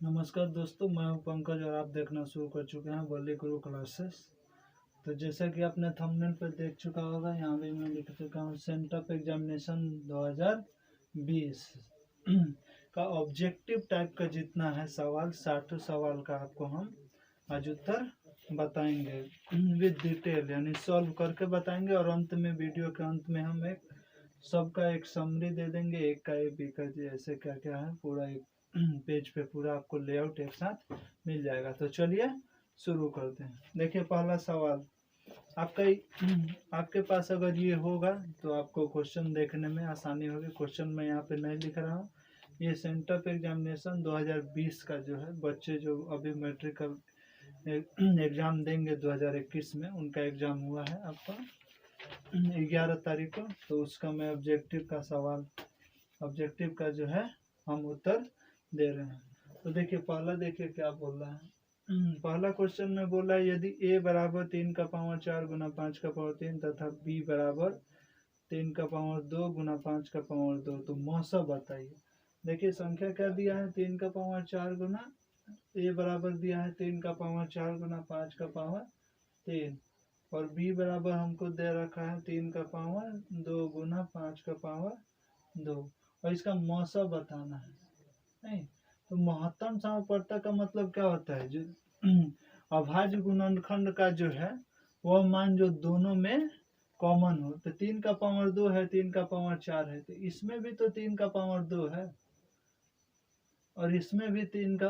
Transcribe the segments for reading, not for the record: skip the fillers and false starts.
नमस्कार दोस्तों, मैं हूं पंकज और आप देखना शुरू कर चुके हैं बली गुरु क्लासेस। तो जैसा कि आपने थंबनेल पर देख चुका होगा, यहाँ भी मैं लिख चुका हूँ सेंटअप एग्जामिनेशन 2020 का ऑब्जेक्टिव टाइप का जितना है सवाल 60 सवाल का आपको हम आज उत्तर बताएंगे विद डिटेल, यानी सॉल्व करके बताएंगे। और अंत में, वीडियो के अंत में हम सबका एक समरी दे देंगे, एक का एक बी का ऐसे क्या क्या है, पूरा एक पेज पे पूरा आपको लेआउट एक साथ मिल जाएगा। तो चलिए शुरू करते हैं। देखिए पहला सवाल आपका आपके पास अगर ये होगा तो आपको क्वेश्चन देखने में आसानी होगी। क्वेश्चन मैं यहाँ पे नहीं लिख रहा हूँ। ये सेंटअप एग्जामिनेशन 2020 का जो है, बच्चे जो अभी मैट्रिकल एग्जाम देंगे 2021 में, उनका एग्जाम हुआ है आपका 11 तारीख को। तो उसका मैं ऑब्जेक्टिव का सवाल, ऑब्जेक्टिव का जो है हम उत्तर दे रहे हैं। तो देखिए पहला, देखिए क्या बोल रहा है। पहला क्वेश्चन में बोला है यदि a बराबर 3 का पावर 4 गुना 5 का पावर 3 तथा b बराबर 3 का पावर 2 गुना 5 का पावर 2, तो मौसा बताइए। देखिए संख्या क्या दिया है, 3 का पावर 4 गुना, a बराबर दिया है 3 का पावर 4 गुना 5 का पावर 3, और b बराबर हमको दे रखा है 3 का पावर 2 गुना 5 का पावर 2, और इसका मौसा बताना है। नहीं तो महत्तम समापवर्तक का मतलब क्या होता है, जो अभाज्य गुणनखंड का जो है वह मान जो दोनों में कॉमन हो। तो 3 का पावर 2 है, 3 का पावर 4 है, तो इसमें भी तो 3 का पावर 2 है, और इसमें भी 3 का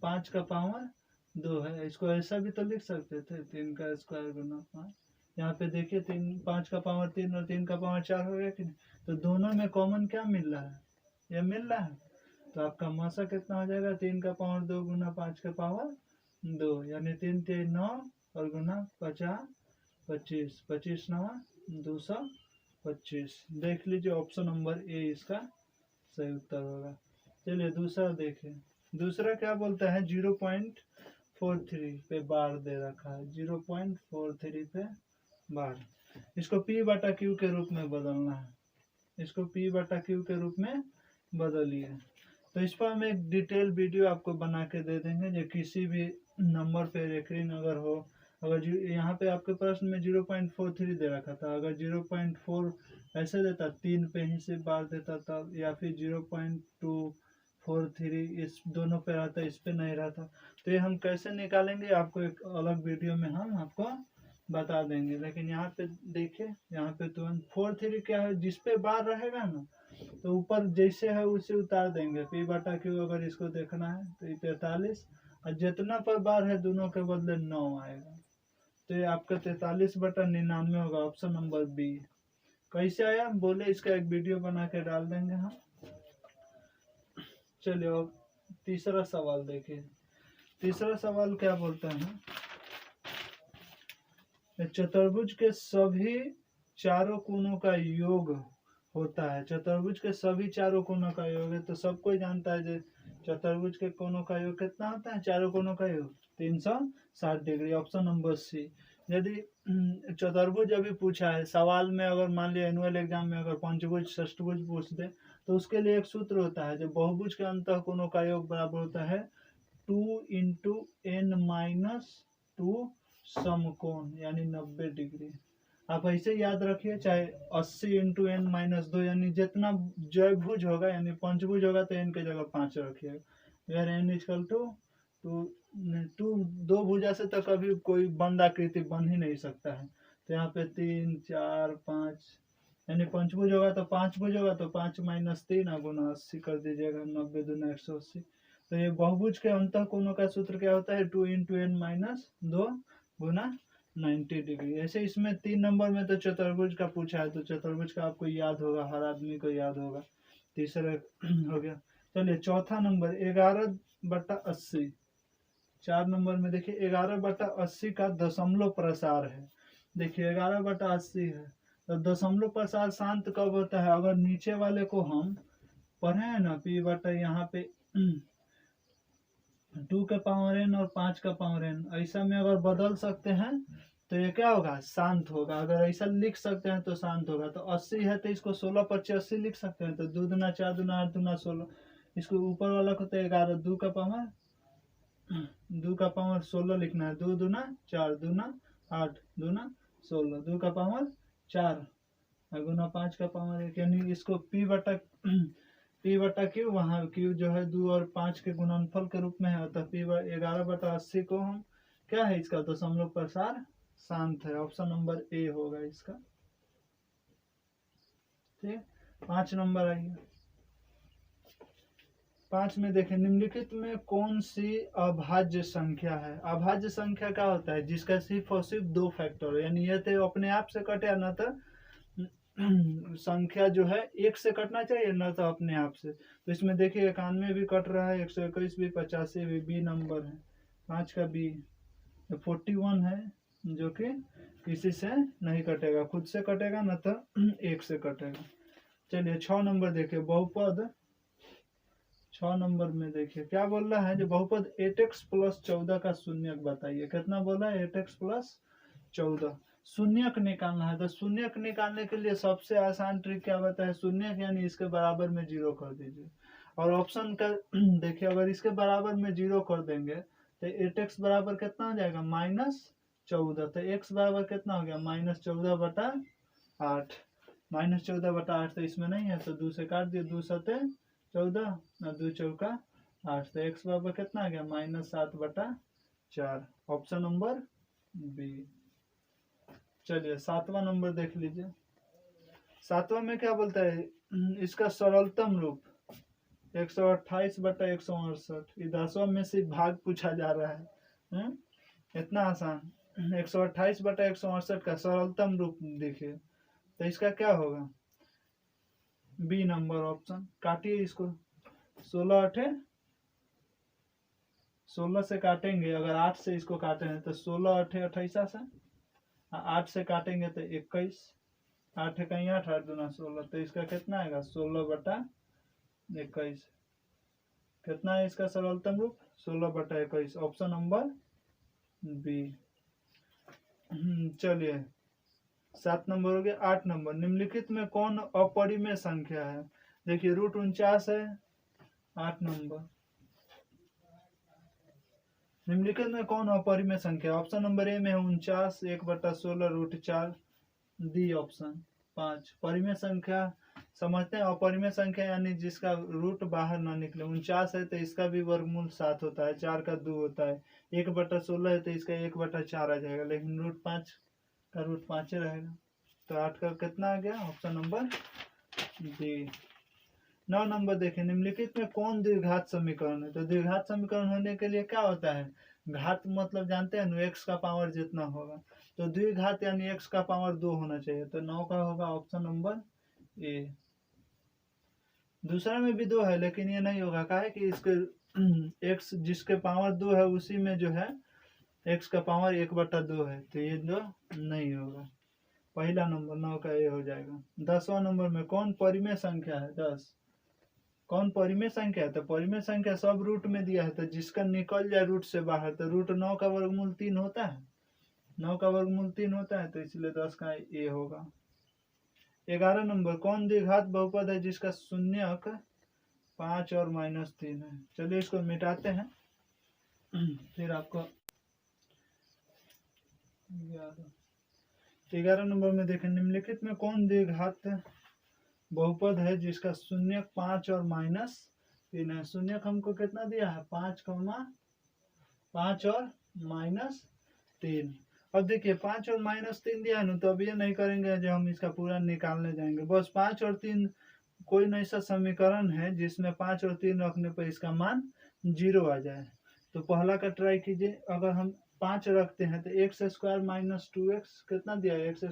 5 का पावर 2 है। इसको ऐसा भी तो लिख सकते थे, 3 का स्क्वायर गुना 5। यहाँ पे देखिए 5 का पावर 3 और 3 का पावर 4 हो गया कि नहीं। तो दोनों में कॉमन क्या मिल रहा है, यह मिल रहा है। तो आपका मौसा कितना हो जाएगा, 3 का पावर 2 गुना 5 का पावर 2, यानी 3 3 9 और गुना 50 25, 25 9 225। देख लीजिए ऑप्शन नंबर ए इसका सही उत्तर होगा। चलिए दूसरा देखें। दूसरा क्या बोलता है, 0.43 पे बार दे रखा है, 0.43 पे बार। इसको पी बटा क्यू के रूप में बदलना है, इसको पी बटा क्यू के रूप में बदलिए। तो इस पर हम एक डिटेल वीडियो आपको बना के दे देंगे, जो किसी भी नंबर पे रेकरिंग अगर हो, अगर यहाँ पे आपके प्रश्न में 0.43 दे रखा था, अगर 0.4 ऐसे देता, 3 पे ही से बार देता था, या फिर 0.243 इस दोनों पे रहता, इस पे नहीं रहता, तो ये हम कैसे निकालेंगे आपको एक अलग वीडियो में हम आपको बता देंगे। लेकिन यहाँ पे देखिए, यहाँ पे तुरंत 43 क्या है, जिस पे बार रहेगा ना तो ऊपर जैसे है उसे उतार देंगे। पी बटा क्यू अगर इसको देखना है तो ये 43, और जितना पर बार है दोनों के बदले 9 आएगा, तो ये आपका 43/99 होगा, ऑप्शन नंबर बी। कैसे आया बोले, इसका एक वीडियो बना के डाल देंगे हम। चलिए अब तीसरा सवाल देखिए। तीसरा सवाल क्या बोलता है, चतुर्भुज के सभी चारों कोणों का योग होता है। चतुर्भुज के सभी चारों कोणों का योग है, तो सब कोई जानता है जो चतुर्भुज के कोणों का योग कितना होता है, चारों कोणों का योग 360 डिग्री, ऑप्शन नंबर सी। यदि चतुर्भुज अभी पूछा है सवाल में, अगर मान लिया एनुअल एग्जाम में अगर पंचभुज षष्ठभुज पूछ दे, तो उसके लिए एक सूत्र होता है, जो बहुभुज के अंतः कोणों का योग बराबर होता है 2 × n-2 समकोण, यानी 90 डिग्री। आप ऐसे याद रखिए, चाहे 80 × n-2, यानी जितना द्विभुज होगा, यानी पंचभुज होगा तो n के जगह 5 रखिएगा। वेर n इक्वल टू दो भुजा से तो कभी कोई बंद आकृति बन ही नहीं सकता है। तो यहाँ पे 3 4 5, यानी पंचभुज होगा तो 5 भुज होगा, तो 5 - 3 गुना 80 कर दीजिएगा, 90 दूना 180। तो ये बहुभुज के अंतः कोणों का सूत्र क्या होता है, 2 × n-2 गुना 90 डिग्री। ऐसे इसमें 3 नंबर में तो चतुर्भुज का पूछा है, तो चतुर्भुज का आपको याद होगा, हर आदमी को याद होगा। तीसरा हो गया। चलिए चौथा नंबर 11/80। 4 नंबर में देखिए 11/80 का दशमलव प्रसार है। देखिए 11/80 है, तो दशमलव प्रसार शांत कब होता है, अगर नीचे वाले को हम पढ़े हैं ना, पी बटा यहाँ पे 2 का पावर n और 5 का पावर n, ऐसा में अगर बदल सकते हैं तो ये क्या होगा, शांत होगा। अगर ऐसा लिख सकते हैं तो शांत होगा। तो 80 है तो इसको 16 × 80 लिख सकते हैं, तो 2 दूना 4 दूना 8 दूना 16, इसको ऊपर वाला को तो 11, 2 का पावर 16 लिखना है। 2 दूना 4, दूना 8, दूना 16, 2 का पावर 4 और गुना 5 का पावर 1, यानी इसको P/Q, वहाँ Q जो है 2 और 5 के गुणनफल के रूप में है, अतः P/11/80 को हम क्या है इसका दशमलव प्रसार शांत है। ऑप्शन नंबर ए होगा इसका। ठीक, 5 नंबर आइए। 5 में देखें, निम्नलिखित में कौन सी अभाज्य संख्या है। अभाज्य संख्या क्या होता है, जिसका सिर्फ और सिर्फ 2 फैक्टर हो, यानी ये तो अपने आप से कटे न तो संख्या जो है 1 से कटना चाहिए न तो अपने आप से। तो इसमें देखिए 91 भी कट रहा है, 121 भी, 85 भी, बी नंबर है 5 का बी। 41 है जो कि किसी से नहीं कटेगा, खुद से कटेगा न तो 1 से कटेगा। चलिए 6 नंबर देखिए, बहुपद 6 नंबर में देखिए क्या बोल रहा है, जो बहुपद 8x + 14 का शून्यक बताइए। कितना बोला है, 8x + 14 शून्यक निकालना है। तो शून्यक निकालने के लिए सबसे आसान ट्रिक क्या बताया, शून्यक यानी इसके बराबर में 0 कर दीजिए। और ऑप्शन का देखिए, अगर इसके बराबर में 0 कर देंगे तो 8x बराबर कितना हो जाएगा, -14। तो x बराबर कितना हो गया, -14/8। -14/8 तो इसमें नहीं है, तो 2 से काट दिए, 2 सते 14 और 2 चौका 8। तो x बराबर कितना आ गया, -7/4। Option number B. चलिए 7वां नंबर देख लीजिए। 7वां में क्या बोलता है, इसका सरलतम रूप 128/168। 10वां में से भाग पूछा जा रहा है, इतना आसान। 128/168 का सरलतम रूप देखिए, तो इसका क्या होगा, बी नंबर ऑप्शन। काटिए इसको, 16 से काटेंगे, अगर 8 से इसको काटेंगे तो 16 8 28 से, 8 से काटेंगे तो 21, 8 कहीं 8, 8 दूना 16, तो इसका कितना आएगा, 16/21। कितना है इसका सरलतम रूप, 16/21। Option number B. चलिए 7 नंबर हो गया। 8 नंबर, निम्नलिखित में कौन अपरिमेय संख्या है। देखिए √49 है 8 नंबर। निम्नलिखित में कौन अपरिमेय संख्या, ऑप्शन नंबर ए में है 49, 1/16 √4, डी ऑप्शन 5। परिमेय संख्या समझते हैं, अपरिमेय संख्या यानी जिसका रूट बाहर ना निकले। 49 है तो इसका भी वर्गमूल 7 होता है, 4 का 2 होता है। 1/16 है तो इसका 1/4 आ जाएगा, लेकिन √5 का रूट 5 रहेगा। तो 8 का कितना आ गया, ऑप्शन नंबर डी। 9 नंबर देखें, निम्नलिखित में कौन द्विघात समीकरण है। तो द्विघात समीकरण होने के लिए क्या होता है, घात मतलब जानते हैं ना, x का पावर जितना होगा। तो द्विघात यानी x का पावर 2 होना चाहिए। तो 9 का होगा ऑप्शन नंबर ए। दूसरा में भी 2 है लेकिन ये नहीं होगा, क्या है कि इसके x जिसके पावर 2 है उसी में जो है x का पावर 1/2 है, तो ये 2 नहीं होगा। पहला नंबर 9 का ये हो जाएगा। 10वां नंबर में कौन परिमेय संख्या है, 10 कौन परिमेय संख्या है। तो परिमेय संख्या सब रूट में दिया है, तो जिसका निकल जाए रूट से बाहर, तो √9 का वर्गमूल 3 होता है, 9 का वर्गमूल 3 होता है, तो इसलिए 10 का ए होगा। 11 नंबर, कौन द्विघात बहुपद है जिसका शून्यक 5 और -3 है। चलिए इसको मिटाते हैं फिर आपको। 11 नंबर में देखें, निम्नलिखित में कौन द्विघात बहुपद है जिसका शून्यक 5 और -3 है। शून्यक हमको कितना दिया है, 5 और -3। अब देखिए 5 और -3 दिया है ना, तो अब ये नहीं करेंगे जो हम इसका पूरा निकालने जाएंगे। बस 5 और 3 कोई नहीं सा समीकरण है जिसमें 5 और 3 रखने पर इसका मान 0 आ जाए। तो पहला का ट्राई कीजिए, अगर हम 5 रखते हैं तो x² - 2x कितना दिया है, x² -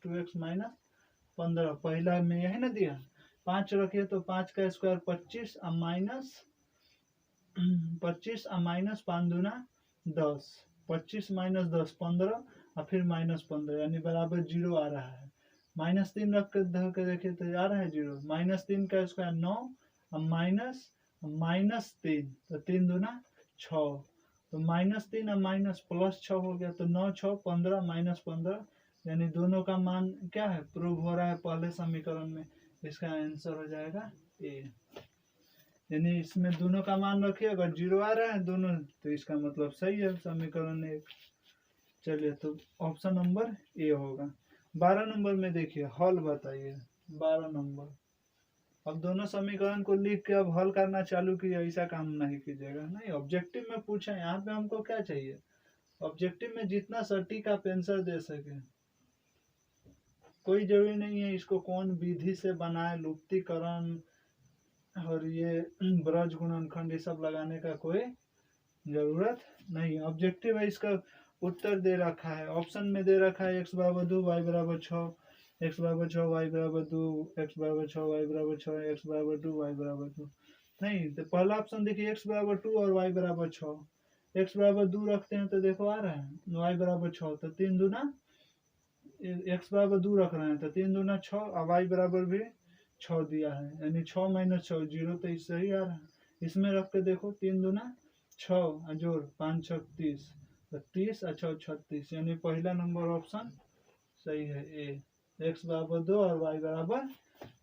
2x - 15। पहला में यही ना दिया, 5 रखिए तो 5 का स्क्वायर 25 और -5 दूना 10, 25 - 10 15 और फिर -15, यानी बराबर 0 आ रहा है। -3 रख कर धर के देखिए तो आ रहा है 0। -3 का स्क्वायर 9 और -3, तो 3 दूना 6, तो -3 और +6 हो गया, तो 9 6 15 -15, यानी दोनों का मान क्या है, प्रूव हो रहा है पहले समीकरण में। इसका आंसर हो जाएगा ए। यानी इसमें दोनों का मान रखिए, अगर 0 आ रहा है दोनों तो इसका मतलब सही है समीकरण 1। चलिए तो ऑप्शन नंबर ए होगा। 12 नंबर में देखिए हल बताइए। 12 नंबर, अब दोनों समीकरण को लिख के अब हल करना चालू कीजिए, ऐसा काम नहीं कीजिएगा। नहीं, ऑब्जेक्टिव में पूछा, यहाँ पे हमको क्या चाहिए, ऑब्जेक्टिव में जितना सटीक आप आंसर दे सके। कोई जरूरी नहीं है इसको कौन विधि से बनाए, लुप्तीकरण और ये ब्रज गुणनखंड ये सब लगाने का कोई जरूरत नहीं। ऑब्जेक्टिव है, इसका उत्तर दे रखा है, ऑप्शन में दे रखा है x बराबर 2 y बराबर 6, x बराबर 6 y बराबर 2, x बराबर 6 y बराबर 6, x बराबर 2 y बराबर 2। नहीं तो पहला ऑप्शन देखिए x बराबर 2 और y बराबर 6, x बराबर 2 रखते हैं तो देखो आ रहा है y बराबर 6, तो 3 दूना, x बराबर 2 रख रहे हैं तो 3 दूना 6 और y बराबर भी 6 दिया है, यानी 6 माइनस 6 0, तो इससे ही आ रहा है। इसमें रख के देखो 3 दूना 6 जोड़ 5 6 30, तो 30 और 6 36, यानी पहला नंबर ऑप्शन सही है ए। x बराबर 2 और y बराबर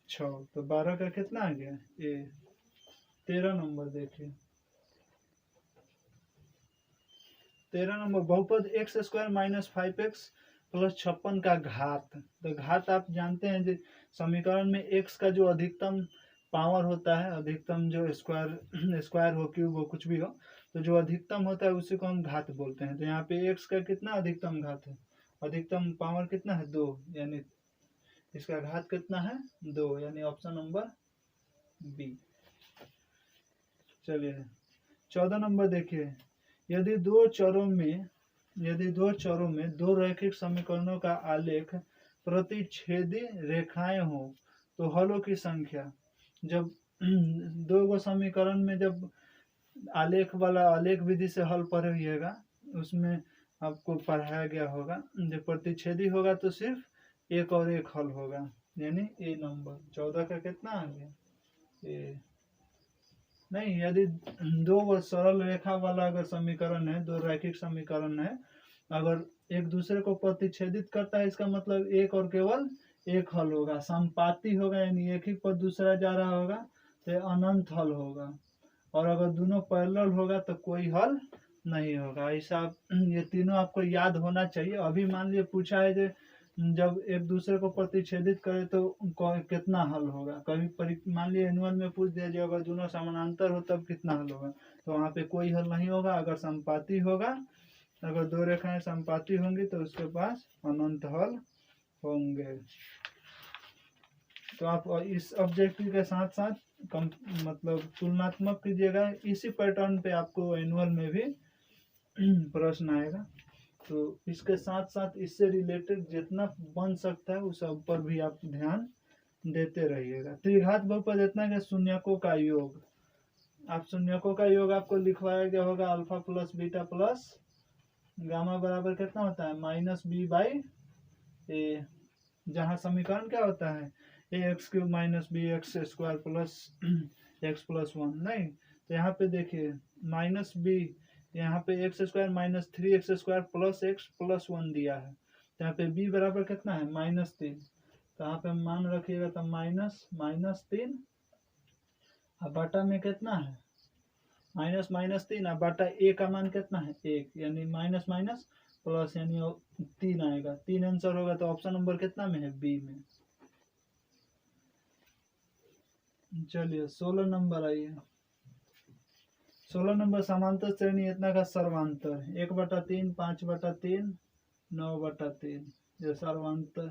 6, तो 12 का कितना आ गया ए। 13 नंबर देखिए। 13 नंबर, बहुपद x square minus 5x plus 56 का घात। तो घात आप जानते हैं जो समीकरण में x का जो अधिकतम पावर होता है, अधिकतम जो स्क्वायर हो क्यूब हो कुछ भी हो, तो जो अधिकतम होता है उसी को हम घात बोलते हैं। तो यहाँ पे x का कितना अधिकतम घात है, अधिकतम पावर कितना है 2, यानी इसका घात कितना है 2, यानी ऑप्शन नंबर बी। चलिए 14 नंबर देखिए। यदि दो चरों में दो रैखिक समीकरणों का आलेख प्रतिच्छेदी रेखाएं हो तो हलों की संख्या। जब दो गो समीकरण में जब आलेख विधि से हल पढ़िएगा, उसमें आपको पढ़ाया गया होगा, जब प्रतिच्छेदी होगा तो सिर्फ एक और एक हल होगा, यानी ए नंबर। 14 का कितना आ गया ए। नहीं, यदि दो सरल रेखा वाला अगर समीकरण है, दो रैखिक समीकरण है, अगर एक दूसरे को प्रतिच्छेदित करता है, इसका मतलब एक और केवल एक हल होगा। संपाती होगा, यानी एक ही पर दूसरा जा रहा होगा तो अनंत हल होगा। और अगर दोनों पैरेलल होगा तो कोई हल नहीं होगा। ऐसा ये तीनों आपको याद होना चाहिए। अभी मान लीजिए पूछा है जो जब एक दूसरे को प्रतिच्छेदित करे तो कितना हल होगा। कभी मान लीजिए एनुअल में पूछ दिया जो अगर दोनों समानांतर हो तब कितना हल होगा, तो वहाँ पे कोई हल नहीं होगा। अगर संपाती होगा, अगर दो रेखाएं संपाती होंगी तो उसके पास अनंत हल होंगे। तो आप इस ऑब्जेक्टिव के साथ साथ मतलब तुलनात्मक कीजिएगा। इसी पैटर्न पे आपको एनुअल में भी प्रश्न आएगा, तो इसके साथ साथ इससे रिलेटेड जितना बन सकता है उस सब पर भी आप ध्यान देते रहिएगा। त्रिघात बहुपद इतना कि शून्यकों का योग, आप शून्यकों का योग आपको लिखवाया गया होगा, alpha plus beta plus gamma बराबर कितना होता है माइनस बी बाई ए, जहाँ समीकरण क्या होता है a x cube minus b x square plus x plus 1। नहीं, तो यहाँ पे देखिए माइनस बी, यहाँ पे x square minus 3x square plus x plus 1 दिया है। तो यहाँ पे b बराबर कितना है -3, तो यहाँ पे मान रखिएगा तो -3 और बटा में कितना है -3 और बटा a का मान कितना है 1, यानी माइनस माइनस प्लस, यानी 3 आएगा। 3 आंसर होगा, तो ऑप्शन नंबर कितना में है बी में। चलिए 16 नंबर आइए। 16 नंबर समांतर श्रेणी इतना का सर्वांतर 1/3 5/3 9/3, ये सर्वांतर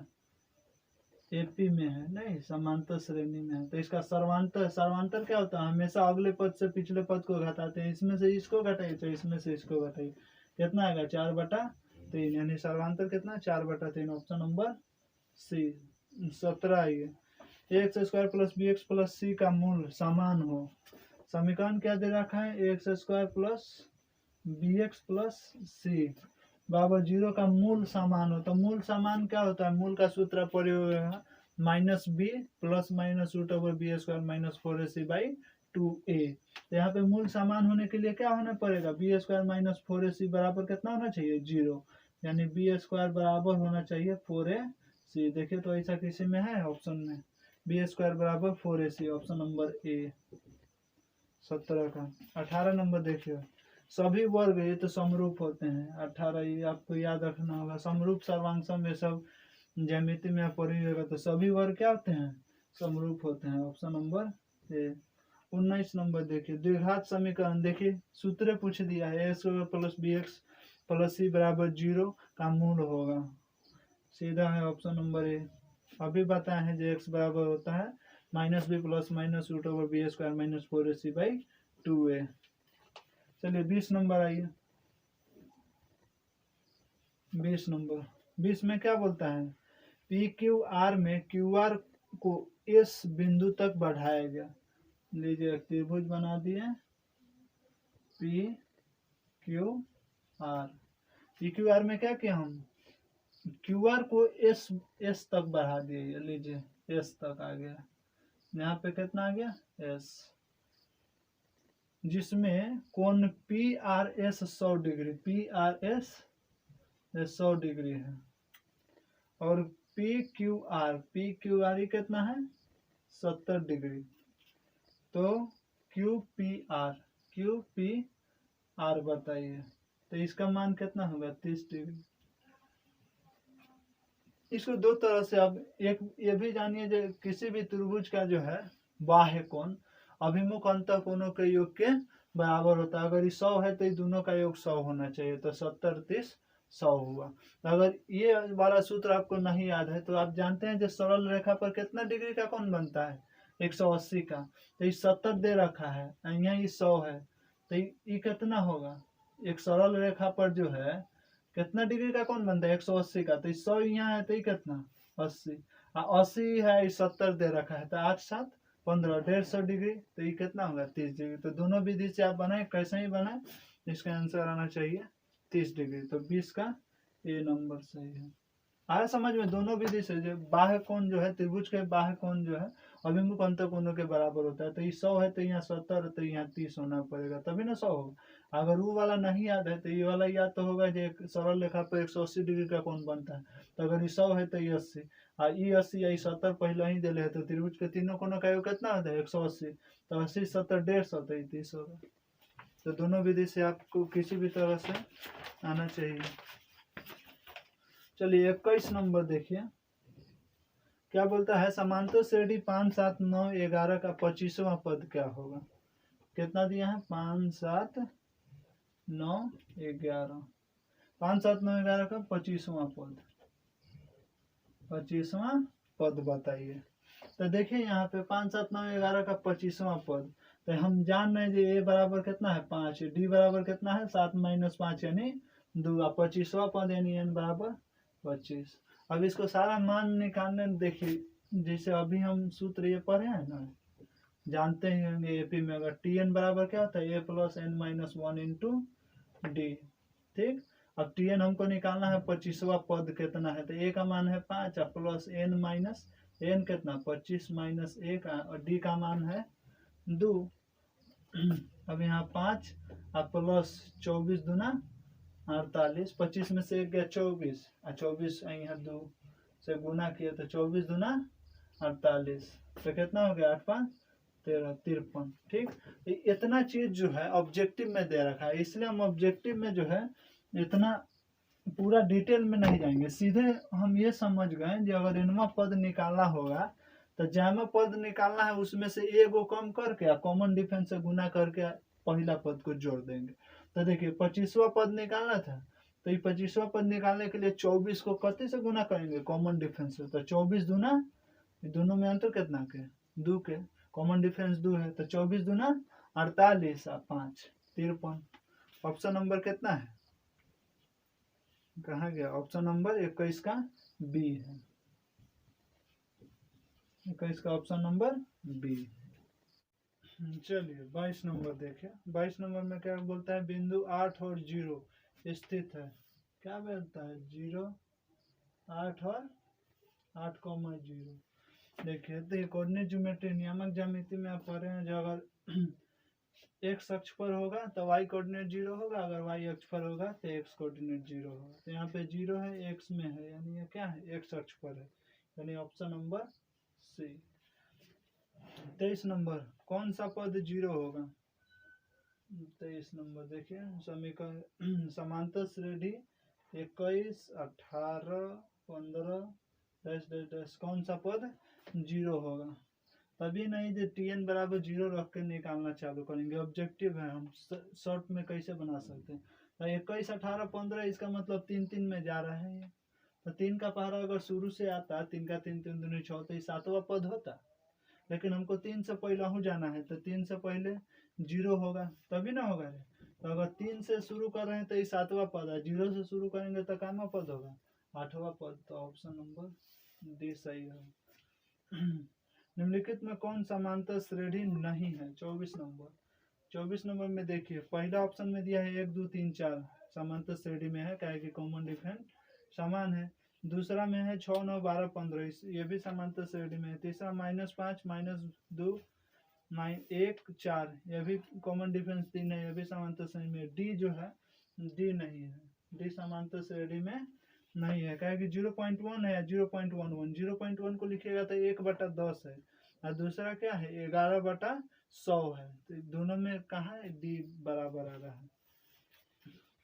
एपी में है, नहीं समांतर श्रेणी में है। तो इसका सर्वांतर क्या होता है, हमेशा अगले पद से पिछले पद को घटाते हैं। इसमें से इसको घटाइए तो इसमें से इसको घटाइए, कितना आएगा 4/3, यानी सर्वांतर कितना 4/3, ऑप्शन नंबर सी। 17 आइए। X square plus b x plus c का मूल समान हो। समीकरण क्या दे रखा है, x square plus b x plus c बराबर 0 का मूल समान हो। तो मूल समान क्या होता है, मूल का सूत्र प्रयोग है minus B plus minus root over B square minus 4ac by 2a। तो यहाँ पे मूल समान होने के लिए क्या होना पड़ेगा, बी स्क्वायर माइनस 4ac बराबर कितना होना चाहिए 0, यानी बी स्क्वायर बराबर होना चाहिए 4ac। देखिए तो ऐसा किसी में है ऑप्शन में, बी स्क्वायर बराबर 4ac, ऑप्शन नंबर ए। 17 का। 18 नंबर देखिए, सभी वर्ग ये तो समरूप होते हैं। 18 ये आपको याद रखना होगा, समरूप सर्वांगसम ये सब ज्यामिति में आप पढ़िएगा तो सभी वर्ग क्या होते हैं, समरूप होते हैं। Option number A. 19 नंबर देखिए, द्विघात समीकरण देखिए, सूत्र पूछ दिया है a square plus b x plus c बराबर 0 का मूल होगा, सीधा है ऑप्शन नंबर ए। अभी बताए हैं जो एक्स बराबर होता है minus B plus minus root over B square minus 4ac by 2a। चलिए 20 नंबर आइए। 20 नंबर, 20 में क्या बोलता है, पी क्यू आर में क्यू आर को इस बिंदु तक बढ़ाया गया। लीजिए त्रिभुज बना दिए, P Q R. P Q R में क्या किया हम, क्यू आर को एस एस तक बढ़ा दिए। लीजिए एस तक आ गया, यहाँ पे कितना आ गया एस, जिसमें कोण P R S 100 degree, P R S 100 degree है, और पी क्यू आर ही कितना है 70 डिग्री। तो क्यू पी आर बताइए, तो इसका मान कितना होगा 30 डिग्री। इसको दो तरह से आप, एक ये भी जानिए जो किसी भी त्रिभुज का जो है बाह्य कोण अभिमुख अंतः कोणों के योग के बराबर होता है। अगर ये 100 है तो ये दोनों का योग 100 होना चाहिए, तो 70 30 100 हुआ। तो अगर ये वाला सूत्र आपको नहीं याद है तो आप जानते हैं जो सरल रेखा पर कितना डिग्री का कोण बनता है 180 का, तो ये 70 दे रखा है, यहाँ ये 100 है, तो ये कितना होगा, एक सरल रेखा पर जो है कितना डिग्री का कोण बनता है 180 का, तो 100 यहाँ है तो ये कितना 80, 80 है 70 दे रखा है, तो 8 7 15 150 डिग्री, तो ये कितना होगा 30 डिग्री। तो दोनों विधि से आप बनाए, कैसे ही बनाए, इसका आंसर आना चाहिए 30 डिग्री। तो 20 का ए नंबर सही है। आया समझ में, दोनों विधि से जो बाह्य कोण जो है त्रिभुज के बाह्य कोण जो है अभिमुख अंतः कोणों के बराबर होता है, तो ये 100 है तो यहाँ 70, तो यहाँ 30 होना पड़ेगा तभी ना 100 होगा। अगर वो वाला नहीं याद है तो ये वाला याद तो होगा जो एक सरल रेखा पर 180 डिग्री का कोण बनता है, तो अगर ये 100 है तो ये 80, और ये 80 या 70 पहले ही दिले है, तो त्रिभुज के तीनों कोणों का योग कितना होता है 180, तो 80 70 150, तो 30 होगा। तो दोनों विधि से आपको किसी भी तरह से आना चाहिए। चलिए 21 नंबर देखिए, क्या बोलता है, समांतर श्रेणी 5 7 9 11 का 25वां पद क्या होगा। कितना दिया है 5 7 9 11, 5 7 9 11 का 25वां पद, 25वां पद बताइए। तो देखिए यहाँ पे 5 7 9 11 का 25वां पद, तो हम जान रहे हैं कि ए बराबर कितना है 5, डी बराबर कितना है 7 - 5 यानी 2, 25वां पद यानी एन बराबर 25। अब इसको सारा मान निकालने देखिए, जैसे अभी हम सूत्र ये पढ़े हैं ना, जानते ही होंगे एपी में, अगर टी एन बराबर क्या होता है a plus n minus 1 into d. ठीक, अब टी एन हमको निकालना है 25वां पद कितना है, तो ए का मान है 5 प्लस एन माइनस एन कितना 25 माइनस 1, और डी का मान है 2। अब यहाँ 5 प्लस 24 दूना 48, 25 में से 1 गया 24, 24 यहाँ 2 से गुना किया तो 24 दूना 48, तो कितना हो गया 8 5 13 53। ठीक, इतना चीज जो है ऑब्जेक्टिव में दे रखा है, इसलिए हम ऑब्जेक्टिव में जो है इतना पूरा डिटेल में नहीं जाएंगे, सीधे हम ये समझ गए कि अगर इनवा पद निकालना होगा तो जैमा पद निकालना है उसमें से एगो कम करके कॉमन डिफरेंस से गुना करके पहला पद को जोड़ देंगे। तो देखिए 25वां पद निकालना था, तो ये 25वां पद निकालने के लिए 24 को कते से गुना करेंगे कॉमन डिफरेंस से, तो 24 दूना, दोनों में अंतर कितना के 2 के, कॉमन डिफरेंस 2 है, तो 24 दूना 48 और 5 53। ऑप्शन नंबर कितना है, कहाँ गया, ऑप्शन नंबर 21 का बी है, 21 का ऑप्शन नंबर बी। चलिए 22 नंबर देखिए, 22 नंबर में क्या बोलता है, बिंदु 8 और 0 स्थित है, क्या बोलता है 0 8 और 8 कॉमा 0। देखिए तो कोऑर्डिनेट ज्योमेट्री नियामक ज्यामिति में आप पढ़ रहे हैं, जो अगर एक्स अक्ष पर होगा तो वाई कोऑर्डिनेट 0 होगा, अगर वाई अक्ष पर होगा तो एक्स कोऑर्डिनेट 0 होगा। तो यहाँ पे 0 है एक्स में है, यानी ये क्या है एक्स अक्ष पर है, यानी ऑप्शन नंबर सी। 23 नंबर, कौन सा पद 0 होगा, 23 नंबर देखिए समीकरण समांतर श्रेणी 21, 18, 15 डैश डैश डैश कौन सा पद 0 होगा। तभी नहीं जो टी एन बराबर 0 रख के निकालना चालू करेंगे। ऑब्जेक्टिव है, हम शॉर्ट में कैसे बना सकते हैं। तो 21, 18, 15 इसका मतलब 3 3 में जा रहा है ये। तो 3 का पहरा अगर शुरू से आता 3 का 3 3 दूनी 6 तो ये 7वां पद होता। लेकिन हमको 3 से पहले हो जाना है तो 3 से पहले 0 होगा तभी ना होगा रे। तो अगर 3 से शुरू कर रहे हैं तो ये 7वां पद है, 0 से शुरू करेंगे तो कामा पद होगा 8वां पद। तो ऑप्शन नंबर डी सही है। निम्नलिखित में कौन समांतर श्रेणी नहीं है। 24 नंबर में देखिए पहला ऑप्शन में दिया है 1 2 3 4 समांतर श्रेणी में है, क्या है कि कॉमन डिफरेंट समान है। दूसरा में है 6 9 12 15 ये भी समांतर श्रेणी में है। तीसरा -5 -2 1 4 ये भी कॉमन डिफरेंस 3 है, ये भी समांतर श्रेणी में। डी जो है डी नहीं है, डी समांतर श्रेणी में नहीं है, क्या कि 0.1 है या 0.11। 0.1 को लिखिएगा तो 1/10 है और दूसरा क्या है 11/100 है। तो दोनों में कहाँ है डी बराबर आ रहा है।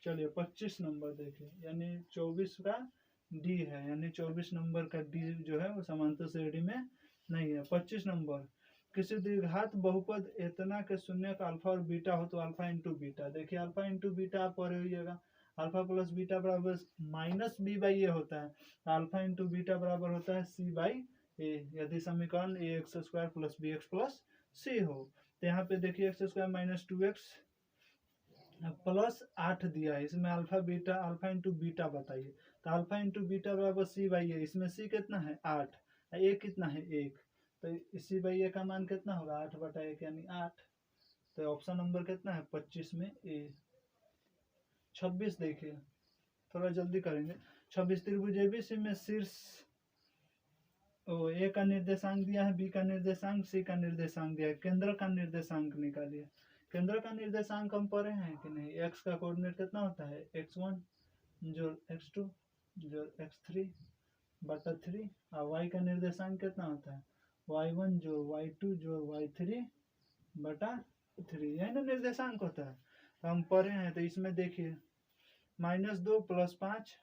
चलिए 25 नंबर देखिए यानी 24 का डी है, यानी 24 नंबर का डी जो है वो समांतर श्रेणी में नहीं है। 25 नंबर किसी द्विघात बहुपद इतना के शून्य का अल्फा और बीटा हो तो अल्फा इंटू बीटा। देखिए अल्फा इंटू बीटा आप पढ़े होइएगा, अल्फा प्लस बीटा बराबर -b/a होता है। अल्फा इंटू बीटा बराबर होता है c/a यदि समीकरण ax² + bx + c हो। तो यहाँ पे देखिए x² - 2x + 8 दिया है, इसमें अल्फा इंटू बीटा बताइए। तो अल्फा इंटू बीटा बराबर c/a, इसमें c कितना है 8, a कितना है 1, तो c/a का मान कितना होगा 8/1 यानी 8। तो ऑप्शन नंबर कितना है 25 में ए। 26 देखिए थोड़ा जल्दी करेंगे। 26 त्रिभुज एबीसी में शीर्ष ए का निर्देशांक दिया है, बी का निर्देशांक, सी का निर्देशांक दिया है, केंद्र का निर्देशांक निकालिए। केंद्र का निर्देशांक हम पढ़े हैं कि नहीं। एक्स का कोऑर्डिनेट कितना होता है x1 जो x2 जो x3 बटा 3 और वाई का निर्देशांक कितना होता है y1 जो y2 जो y3 बटा 3, यही ना निर्देशांक होता है। तो हम पढ़े हैं तो इसमें देखिए -2 + 5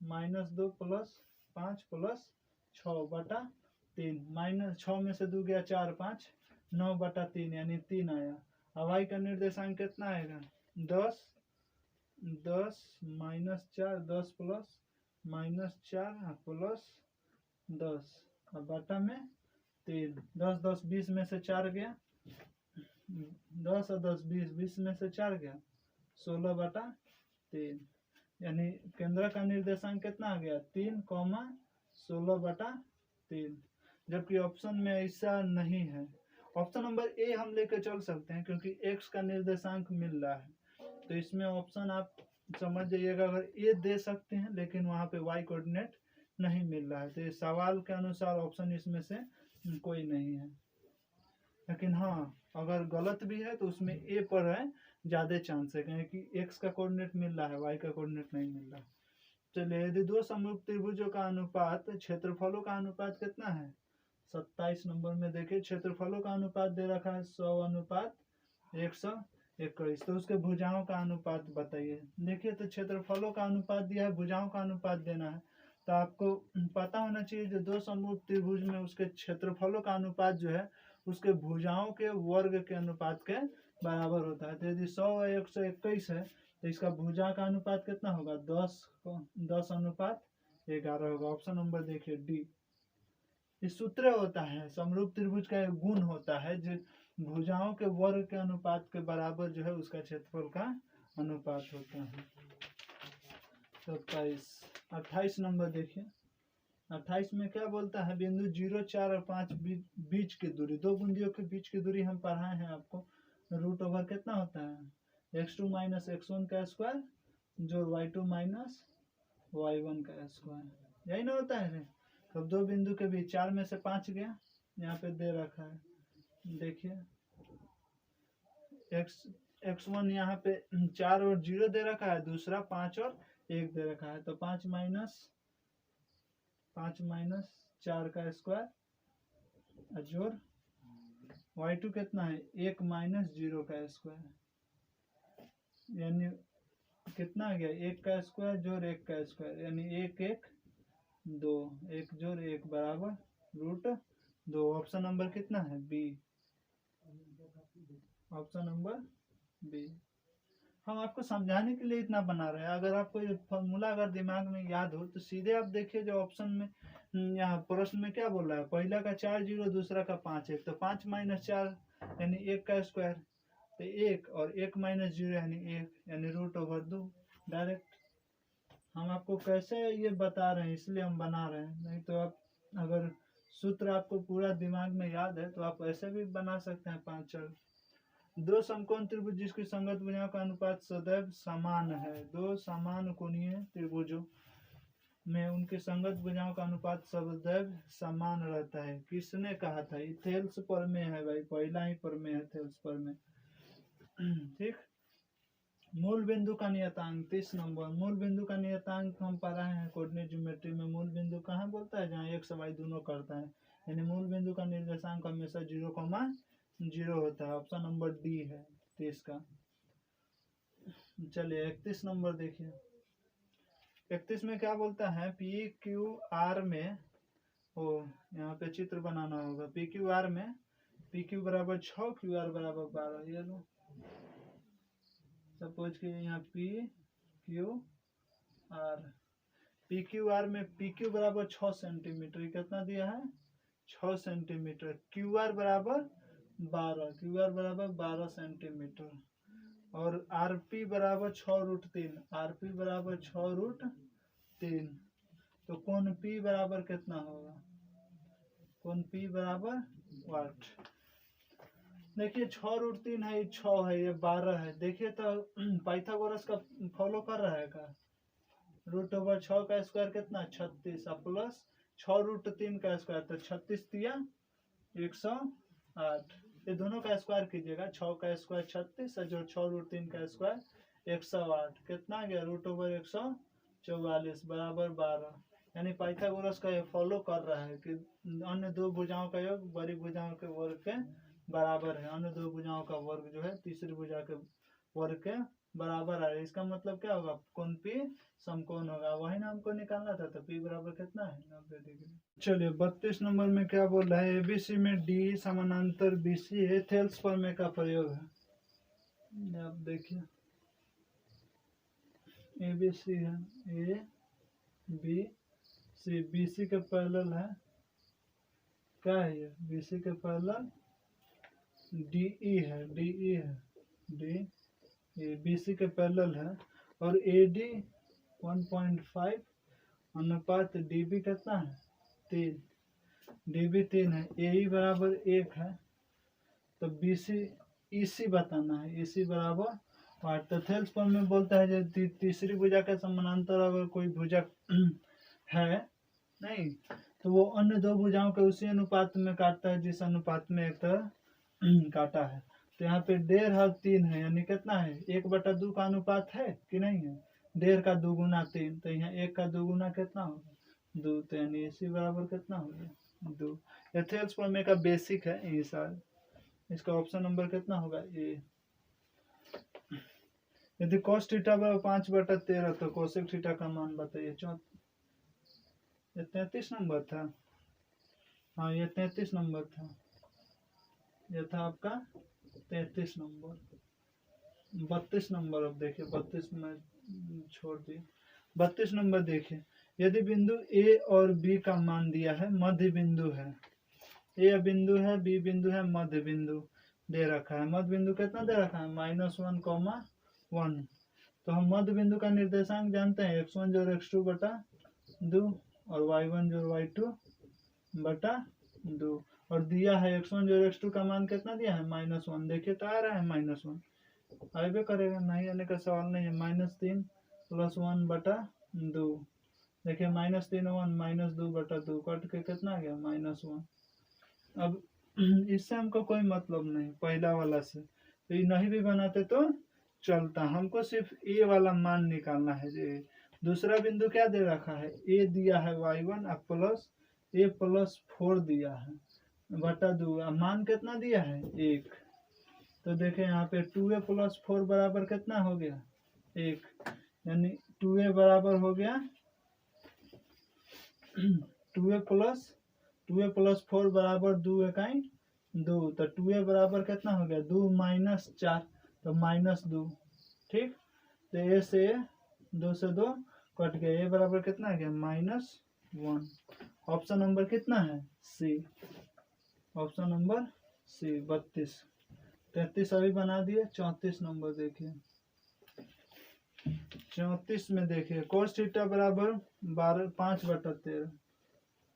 -2 + 5 + 6/3 -6 में से 2 गया 4 5 9/3 यानी 3 आया। अब y का निर्देशांक कितना आएगा 10 10 -4 10 + -4 + 10 अब बटा में 3 10 10 20 में से 4 गया 10 और 10 20 20 में से 4 गया 16/3 यानी केंद्र का निर्देशांक कितना आ गया 3, 16/3। जबकि ऑप्शन में ऐसा नहीं है। ऑप्शन नंबर ए हम लेकर चल सकते हैं क्योंकि एक्स का निर्देशांक मिल रहा है। तो इसमें ऑप्शन आप समझ जाइएगा, अगर ए दे सकते हैं लेकिन वहाँ पे वाई कोऑर्डिनेट नहीं मिल रहा है तो इस सवाल के अनुसार ऑप्शन इसमें से कोई नहीं है। लेकिन हाँ अगर गलत भी है तो उसमें ए पर है ज़्यादा चांस है क्योंकि एक्स का कोऑर्डिनेट मिल रहा है वाई का कोऑर्डिनेट नहीं मिल रहा। चलिए यदि दो समरूप त्रिभुजों का अनुपात क्षेत्रफलों का अनुपात कितना है 27 नंबर में देखिए क्षेत्रफलों का अनुपात दे रखा है 100:121 तो उसके भुजाओं का अनुपात बताइए। देखिए तो क्षेत्रफलों का अनुपात दिया है, भुजाओं का अनुपात देना है। तो आपको पता होना चाहिए जो दो समरूप त्रिभुज में उसके क्षेत्रफलों का अनुपात जो है उसके भुजाओं के वर्ग के अनुपात के बराबर होता है। तो यदि 100 और 121 है तो इसका भुजा का अनुपात कितना होगा 10:11 होगा। ऑप्शन नंबर देखिए डी। इस सूत्र होता है समरूप त्रिभुज का एक गुण होता है जो भुजाओं के वर्ग के अनुपात के बराबर जो है उसका क्षेत्रफल का अनुपात होता है। 27 28 नंबर देखिए 28 में क्या बोलता है बिंदु 0 4 और 5 बीच की दूरी, दो बिंदुओं के बीच की दूरी हम पढ़ाए हैं आपको। रूट ओवर कितना होता है x2 - x1 का स्क्वायर जो y2 - y1 का स्क्वायर, यही ना होता है। तो दो बिंदु के बीच 4 में से 5 गया, यहाँ पे दे रखा है देखिए x1 यहाँ पे 4 और 0 दे रखा है, दूसरा 5 और 1 दे रखा है। तो 5 - 4 का स्क्वायर जोड़ y2 कितना है 1 - 0 का स्क्वायर यानी कितना आ गया, 1 का स्क्वायर जोड़ 1 का स्क्वायर, यानी 1 1 2, 1 जोड़ 1 बराबर √2। ऑप्शन नंबर कितना है, बी। Option number B. हम आपको समझाने के लिए इतना बना रहे हैं। अगर आपको ये फॉर्मूला अगर दिमाग में याद हो तो सीधे आप देखिए जो ऑप्शन में यहाँ प्रश्न में क्या बोल रहा है, पहला का 4 0, दूसरा का 5 1, तो 5 - 4 यानी 1 का स्क्वायर, तो 1 और 1 - 0 यानी 1, यानी √2। डायरेक्ट हम आपको कैसे ये बता रहे हैं इसलिए हम बना रहे हैं, नहीं तो आप अगर सूत्र आपको पूरा दिमाग में याद है तो आप ऐसे भी बना सकते हैं 5 4। दो समकोण त्रिभुज जिसकी संगत भुजाओं का अनुपात सदैव समान है। दो समान कोणीय त्रिभुजों में उनकी संगत भुजाओं का अनुपात सदैव समान रहता है। किसने कहा था, ये थेल्स प्रमेय है भाई, पहला ही प्रमेय है थेल्स प्रमेय। ठीक। मूल बिंदु का नियतांक 30 नंबर। मूल बिंदु का नियतांक हम पढ़ रहे हैं कोऑर्डिनेट ज्योमेट्री में। मूल बिंदु कहाँ बोलता है, जहाँ x y दोनों करता है, यानी मूल बिंदु का निर्देशांक हमेशा 0,0 होता है। ऑप्शन नंबर डी है 30 का। चलिए 31 नंबर देखिए। 31 में क्या बोलता है, पी क्यू आर में, ओ यहाँ पे चित्र बनाना होगा, पी क्यू आर में पी क्यू बराबर 6, क्यू आर बराबर 12। ये लो सपोज कि यहाँ पी क्यू आर में पी क्यू बराबर 6 सेंटीमीटर, कितना दिया है 6 सेंटीमीटर। क्यू आर बराबर 12 सेंटीमीटर, और आर पी बराबर 6√3, आर पी बराबर 6√3। तो कोण पी बराबर कितना होगा, कोण पी बराबर वाट। देखिए 6√3 है, ये 6 है, ये 12 है। देखिए तो पाइथागोरस का फॉलो कर रहा है का, √6 का स्क्वायर कितना 36, प्लस 6√3 का स्क्वायर, तो 36 दिया 108। ये दोनों का स्क्वायर कीजिएगा, 6 का स्क्वायर 36 है, जो 6√3 का स्क्वायर 108, कितना गया √144 बराबर 12। यानी पाइथागोरस का ये फॉलो कर रहा है कि अन्य दो भुजाओं का योग बड़ी भुजाओं के वर्ग के बराबर है, अन्य दो भुजाओं का वर्ग जो है तीसरी भुजा के वर्ग के बराबर है। इसका मतलब क्या होगा, कोण पी समकोण होगा, वही ना हमको निकालना था। तो पी बराबर कितना है 90 डिग्री। चलिए 32 नंबर में क्या बोल रहा है, एबीसी में डी समानांतर बीसी है, थेल्स प्रमेय का प्रयोग है। आप देखिए एबीसी है, ए बी सी, बीसी के पैरेलल है, क्या है ये, बीसी के पैरेलल डीई है, डी बीसी के पैरेलल है, और एडी 1.5 अनुपात डीबी कितना है 3, डीबी 3 है, एई बराबर 1 है। तो बीसी ईसी बताना है, ईसी बराबर 8। तो थेल्स प्रमेय में बोलता है जो तीसरी भुजा के समानांतर अगर कोई भुजा है नहीं, तो वो अन्य दो भुजाओं के उसी अनुपात में काटता है जिस अनुपात में एक काटा है। तो यहाँ पे 1.5 और 3 है, यानी कितना है 1/2 का अनुपात है कि नहीं है, 1.5 का 2 गुना 3, तो यहाँ 1 का 2 गुना कितना होगा 2, तो यानी इसी बराबर कितना होगा 2। ये थेल्स प्रमेय का बेसिक है ये साल। इसका ऑप्शन नंबर कितना होगा ए। यदि cos थीटा बराबर 5/13 तो कोसेक थीटा का मान बताइए। ये 33 नंबर था, हाँ ये 33 नंबर था, ये था आपका 33 नंबर। 32 नंबर अब देखिए, 32 में छोड़ दिए। 32 नंबर देखिए, यदि बिंदु ए और बी का मान दिया है, मध्य बिंदु है, ए बिंदु है, बी बिंदु है, मध्य बिंदु दे रखा है। मध्य बिंदु कितना दे रखा है -1,1। तो हम मध्य बिंदु का निर्देशांक जानते हैं, x1 जोड़ x2 बटा 2 और y1 जोड़ y2 बटा 2, और दिया है x1 जोड़ x2 का मान कितना दिया है -1। देखिए तो आ रहा है -1, आएगा करेगा, नहीं आने का सवाल नहीं है। -3 + 1 बटा 2, देखिए -3 1 -2 बटा 2 कट के कितना आ गया -1। अब इससे हमको कोई मतलब नहीं पहला वाला से, तो ये नहीं भी बनाते तो चलता, हमको सिर्फ ए वाला मान निकालना है। दूसरा बिंदु क्या दे रखा है, ए दिया है y1 प्लस ए + 4 दिया है बटा 2, मान कितना दिया है 1। तो देखें यहाँ पे 2a + 4 बराबर कितना हो गया 1, यानी 2a बराबर हो गया 2a + 4 बराबर 2 इकाई 2, तो 2a बराबर कितना हो गया 2 - 4, तो -2। ठीक, तो a से 2 से 2 कट गया, a बराबर कितना आ गया -1। ऑप्शन नंबर कितना है सी, ऑप्शन नंबर सी 32। 33 अभी बना दिए। 34 नंबर देखिए, 34 में देखिए cos थीटा बराबर 5/13,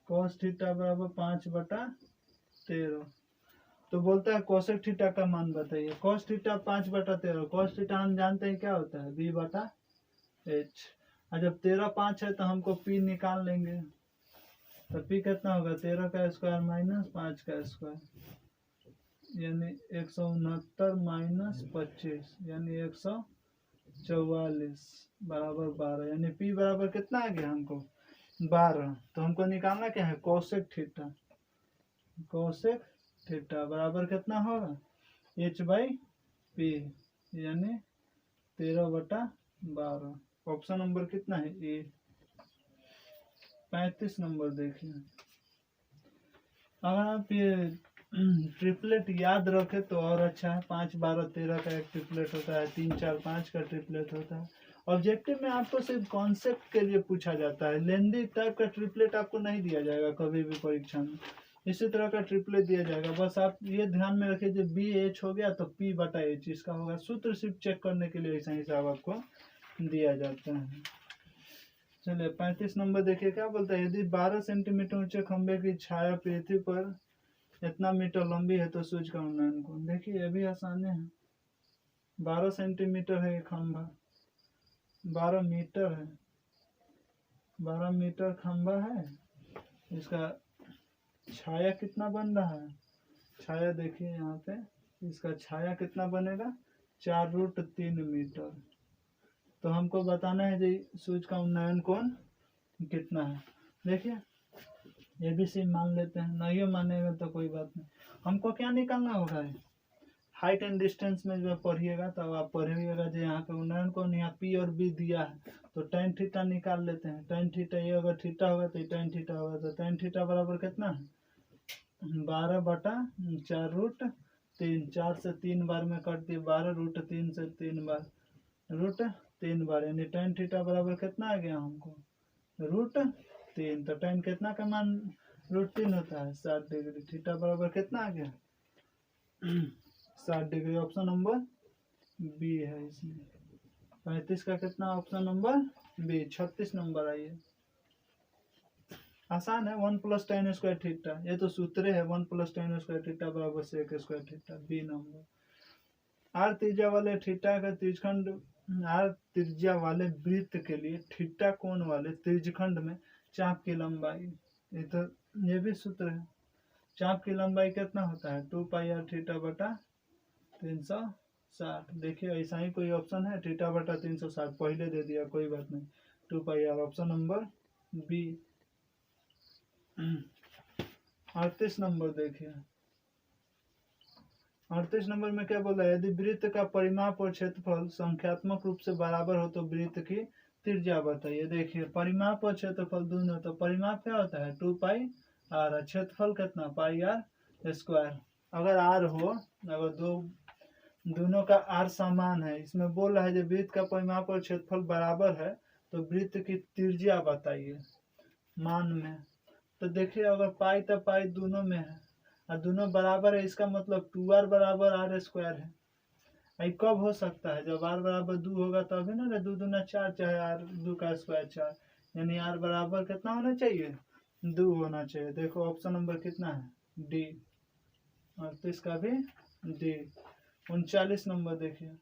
cos थीटा बराबर 5/13। तो बोलता है कोसेक थीटा का मान बताइए। cos थीटा 5/13, cos थीटा हम जानते हैं क्या होता है b/h। और जब 13 5 है तो हमको p निकाल लेंगे, तो p कितना होगा 13 का स्क्वायर - 5 का स्क्वायर, यानी 169 - 25 यानी 144 बराबर 12, यानी p बराबर कितना आ गया हमको 12। तो हमको निकालना क्या है कोसेक थीटा, कोसेक थीटा बराबर कितना होगा h/p, यानी 13/12। ऑप्शन नंबर कितना है ए। 35 नंबर देखिए, अगर आप ये ट्रिपलेट याद रखे तो और अच्छा है। 5 12 13 का एक ट्रिपलेट होता है, 3 4 5 का ट्रिपलेट होता है। ऑब्जेक्टिव में आपको सिर्फ कॉन्सेप्ट के लिए पूछा जाता है, लेंदी टाइप का ट्रिपलेट आपको नहीं दिया जाएगा कभी भी परीक्षा में। इसी तरह का ट्रिपलेट दिया जाएगा, बस आप ये ध्यान में रखिए जब BH हो गया तो P/H इसका होगा। सूत्र सिर्फ चेक करने के लिए ऐसा हिसाब आपको दिया जाता है। चलिए 35 नंबर देखिए क्या बोलता है, यदि 12 सेंटीमीटर ऊंचे खंबे की छाया पृथ्वी पर इतना मीटर लंबी है तो सूर्य का उन्नयन कोण। देखिए ये भी आसान है, 12 सेंटीमीटर है ये खंबा, 12 मीटर है, 12 मीटर खंबा है, इसका छाया कितना बन रहा है, छाया देखिए यहाँ पे, इसका छाया कितना बनेगा 4√3 मीटर। तो हमको बताना है जी सूर्य का उन्नयन कोण कितना है। देखिए ये भी सी मान लेते हैं, नहीं मानेगा तो कोई बात नहीं। हमको क्या निकालना होगा, हाइट एंड डिस्टेंस में जब पढ़िएगा तब आप पढ़िएगा जो यहाँ पे उन्नयन कोण यहाँ P और B दिया है, तो tan थीटा निकाल लेते हैं। tan थीटा ये अगर थीटा होगा तो tan थीटा होगा, तो tan थीटा बराबर कितना है 12/4√3। 4 से 3 बार में कट दिए, 12√3 से 3 बार √3 यानी tan थीटा बराबर कितना आ गया हमको √3। तो tan कितना का मान √3 होता है 60 डिग्री। थीटा बराबर कितना आ गया 60 डिग्री। ऑप्शन नंबर बी है इसमें। 35 का कितना ऑप्शन नंबर बी। 36 नंबर आइए, आसान है। 1 + tan स्क्वायर थीटा, ये तो सूत्र है 1 + tan स्क्वायर थीटा बराबर sec square theta. B number, R त्रिज्या वाले थीटा का त्रिज्यखंड, आर त्रिज्या वाले वृत्त के लिए थीटा कोण वाले त्रिज्यखंड में चाप की लंबाई, ये तो ये भी सूत्र है। चाप की लंबाई कितना होता है 2πr थीटा/360। देखिए ऐसा ही कोई ऑप्शन है थीटा/360, पहले दे दिया कोई बात नहीं, 2πr। Option number B. 38 number देखिए, 38 नंबर में क्या बोला है, यदि वृत्त का परिमाप और क्षेत्रफल संख्यात्मक रूप से बराबर हो तो वृत्त की त्रिज्या बताइए। देखिए परिमाप और क्षेत्रफल दोनों, तो परिमाप क्या होता है 2πr, क्षेत्रफल कितना πr²। अगर r हो, अगर दोनों का r समान है, इसमें बोल रहा है जब वृत्त का परिमाप और क्षेत्रफल बराबर है तो वृत्त की त्रिज्या बताइए मान में। तो देखिए अगर पाई तो पाई दोनों में है और दोनों बराबर है, इसका मतलब 2r बराबर r² है। ये कब हो सकता है जब r बराबर 2 होगा तभी ना, 2 दूना 4 चाहे r2 का स्क्वायर 4, यानी r बराबर कितना होना चाहिए 2 होना चाहिए। देखो ऑप्शन नंबर कितना है डी, और तो इसका भी डी। 39 नंबर देखिए,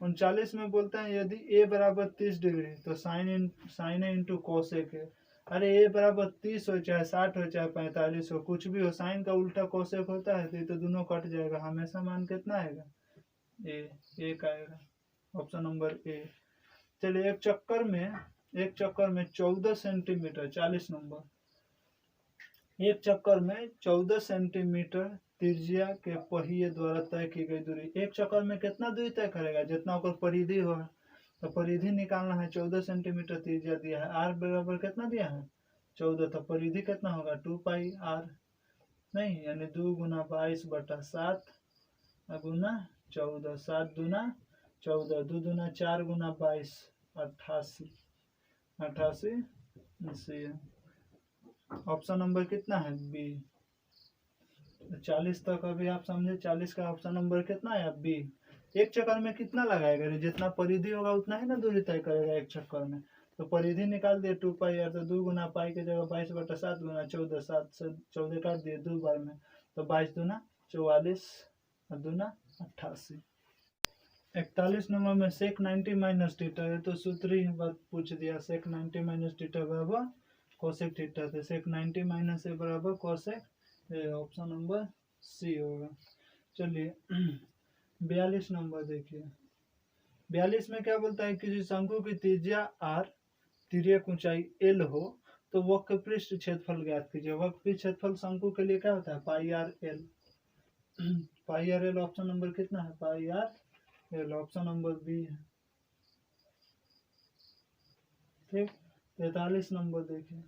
39 में बोलते हैं यदि a बराबर 30 डिग्री तो साइन इंटू कोसेक है। अरे a बराबर 30 हो चाहे 60 हो चाहे 45 हो, कुछ भी हो, साइन का उल्टा कोसेक होता है, तो ये तो दोनों कट जाएगा, हमेशा मान कितना आएगा एक आएगा। Option number A. चलिए एक चक्कर में 14 सेंटीमीटर, 40 नंबर, एक चक्कर में 14 सेंटीमीटर त्रिज्या के पहिए द्वारा तय की गई दूरी। एक चक्कर में कितना दूरी तय करेगा, जितना ऊपर परिधि होगा। तो परिधि निकालना है, 14 सेंटीमीटर त्रिज्या दिया है, आर बराबर कितना दिया है 14, तो परिधि कितना होगा 2πr, नहीं यानी 2 गुना 22/7 गुना 14, 7 दूना 14, 2 दूना 4 गुना 22, 88 88 ऑप्शन नंबर कितना है बी। 40 तक अभी आप समझे, 40 का ऑप्शन नंबर कितना है बी। एक चक्कर में कितना लगाएगा, जितना परिधि होगा उतना ही ना दूरी तय करेगा एक चक्कर में। तो परिधि निकाल दिए 2πr, तो 2 गुना पाई के जगह 22/7 गुना 14, 7 से 14 काट दिए 2 बार में, तो 22 दूना 44 और दूना 88। 41 नंबर में sec 90 माइनस थीटा है, तो सूत्र ही बात पूछ दिया, sec 90 माइनस थीटा बराबर cosec थीटा, तो sec 90 माइनस ए बराबर cosec, ऑप्शन नंबर सी होगा। चलिए 42 नंबर देखिए, 42 में क्या बोलता है, किसी शंकु की त्रिज्या r, तिर्यक ऊंचाई l हो तो वक्र पृष्ठ क्षेत्रफल ज्ञात कीजिए। वक्र पृष्ठ क्षेत्रफल शंकु के लिए क्या होता है πr l। πr l option number कितना है πr l, option number B है। ठीक, 43 नंबर देखिए,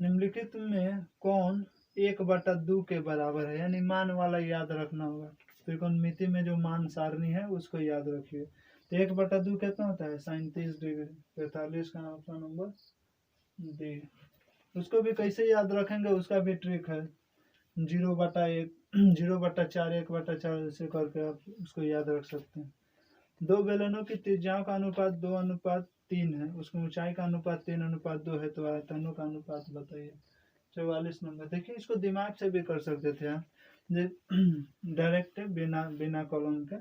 निम्नलिखित में कौन 1/2 के बराबर है, यानी मान वाला याद रखना होगा। त्रिकोणमिति में जो मान सारणी है उसको याद रखिए। तो 1/2 कितना होता है 37 डिग्री। 43 का ऑप्शन नंबर डी। उसको भी कैसे याद रखेंगे, उसका भी ट्रिक है, 0/1 0/4 1/4 ऐसे करके आप उसको याद रख सकते हैं। दो बेलनों की त्रिज्याओं का अनुपात 2:3 है, उसकी ऊंचाई का अनुपात 3:2 है, तो आयतनों का अनुपात बताइए। 44 नंबर देखिए, इसको दिमाग से भी कर सकते थे आप, डायरेक्ट बिना कॉलम के।